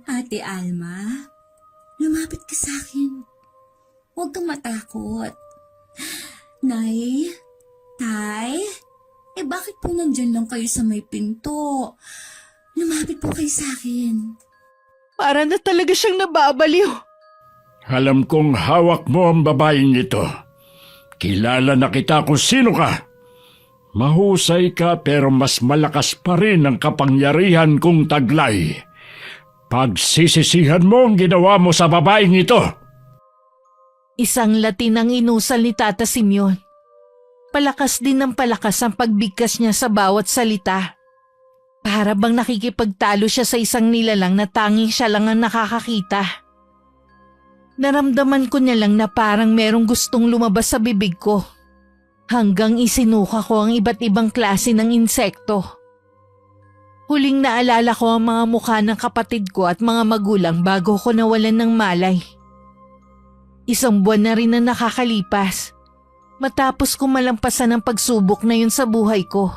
Ate Alma, lumapit ka sa akin. Huwag kang matakot. Nay, Tay, bakit po nandyan lang kayo sa may pinto? Lumapit po kayo sa akin. Para na talaga siyang nababaliw. Alam kong hawak mo ang babaeng ito. Kilala na kita kung sino ka. Mahusay ka pero mas malakas pa rin ang kapangyarihan kong taglay. Pagsisisihan mo ang ginawa mo sa babaeng ito. Isang Latin ang inusal ni Tata Simeon. Palakas din ng palakas ang pagbigkas niya sa bawat salita. Para bang nakikipagtalo siya sa isang nilalang na tanging siya lang ang nakakakita. Naramdaman ko niya lang na parang merong gustong lumabas sa bibig ko. Hanggang isinuka ko ang iba't ibang klase ng insekto. Huling naalala ko ang mga mukha ng kapatid ko at mga magulang bago ko nawalan ng malay. Isang buwan na rin na nakakalipas. Matapos ko malampasan ang pagsubok na yun sa buhay ko.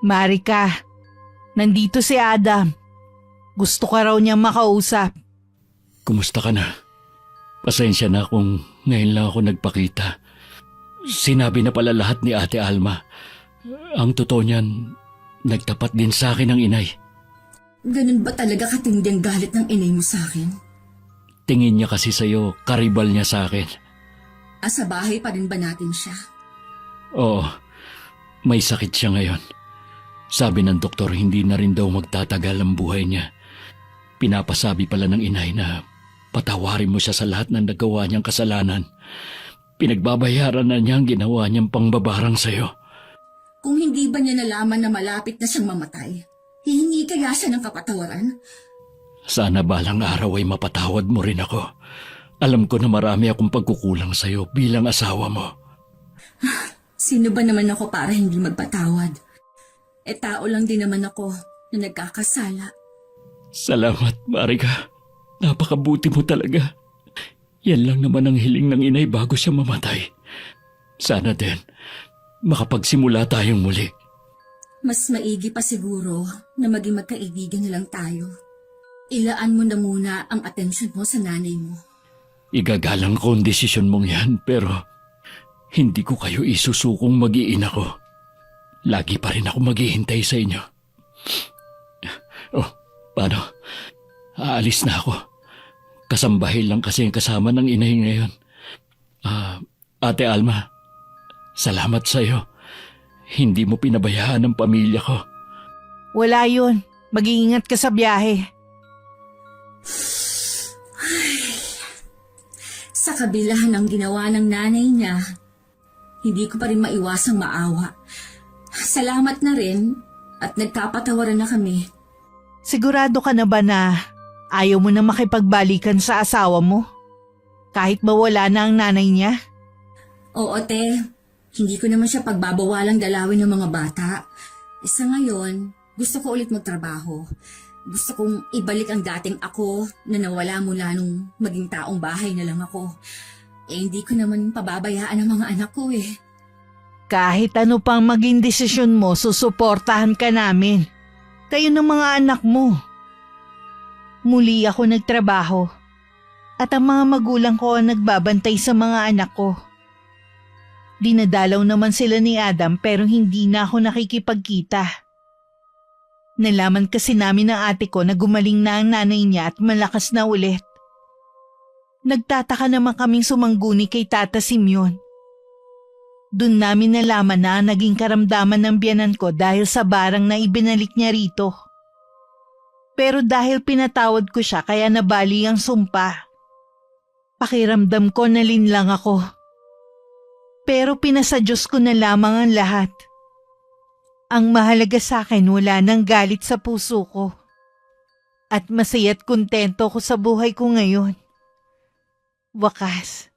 Marika, nandito si Adam. Gusto ka raw niyang makausap. Kumusta ka na? Pasensya na kung ngayon lang ako nagpakita. Sinabi na pala lahat ni Ate Alma. Ang totoo niyan, nagtapat din sa akin ang inay. Ganun ba talaga katindi ang galit ng inay mo sa akin? Tingin niya kasi sa'yo, karibal niya sa akin. Sa bahay pa rin ba natin siya? Oo, may sakit siya ngayon. Sabi ng doktor hindi na rin daw magtatagal ang buhay niya. Pinapasabi pala ng inay na patawarin mo siya sa lahat ng nagawa niyang kasalanan. Pinagbabayaran na niya ang ginawa niyang pangbabarang sa'yo. Kung hindi ba niya nalaman na malapit na siyang mamatay, hihingi kaya siya ng kapatawaran? Sana balang araw ay mapatawad mo rin ako. Alam ko na marami akong pagkukulang sa'yo bilang asawa mo. Sino ba naman ako para hindi magpatawad? Tao lang din naman ako na nagkakasala. Salamat, Marika. Napakabuti mo talaga. Yan lang naman ang hiling ng inay bago siya mamatay. Sana din, makapagsimula tayong muli. Mas maigi pa siguro na maging magkaibigan na lang tayo. Ilaan mo na muna ang atensyon mo sa nanay mo. Igagalang ko ang desisyon mong yan, pero hindi ko kayo isusukong mag-iina ko. Lagi pa rin ako maghihintay sa inyo. Oh, paano? Aalis na ako. Kasambahay lang kasi ang kasama ng inay ngayon. Ate Alma, salamat sa'yo. Hindi mo pinabayaan ang pamilya ko. Wala yun. Mag-iingat ka sa biyahe. Sa kabila ng ginawa ng nanay niya, hindi ko pa rin maiwasang maawa. Salamat na rin at nagkapatawaran na kami. Sigurado ka na ba na ayaw mo na makipagbalikan sa asawa mo? Kahit mawala na ang nanay niya? Oo, te. Hindi ko naman siya pagbabawalang dalawin ng mga bata. Sa ngayon, gusto ko ulit magtrabaho. Gusto kong ibalik ang dating ako na nawala mula nung maging taong bahay na lang ako. Hindi ko naman pababayaan ang mga anak ko eh. Kahit ano pang maging desisyon mo, susuportahan ka namin. Kayo ng mga anak mo. Muli ako nagtrabaho. At ang mga magulang ko ang nagbabantay sa mga anak ko. Dinadalaw naman sila ni Adam pero hindi na ako nakikipagkita. Nalaman kasi namin ng ate ko na gumaling na ang nanay niya at malakas na ulit. Nagtataka naman kaming sumangguni kay Tata Simeon. Doon namin nalaman na naging karamdaman ng biyanan ko dahil sa barang na ibinalik niya rito. Pero dahil pinatawad ko siya kaya nabali ang sumpa. Pakiramdam ko na linlang ako. Pero pinasa Diyos ko na lamang ang lahat. Ang mahalaga sa akin wala nang galit sa puso ko. At masaya't kontento ko sa buhay ko ngayon. Wakas,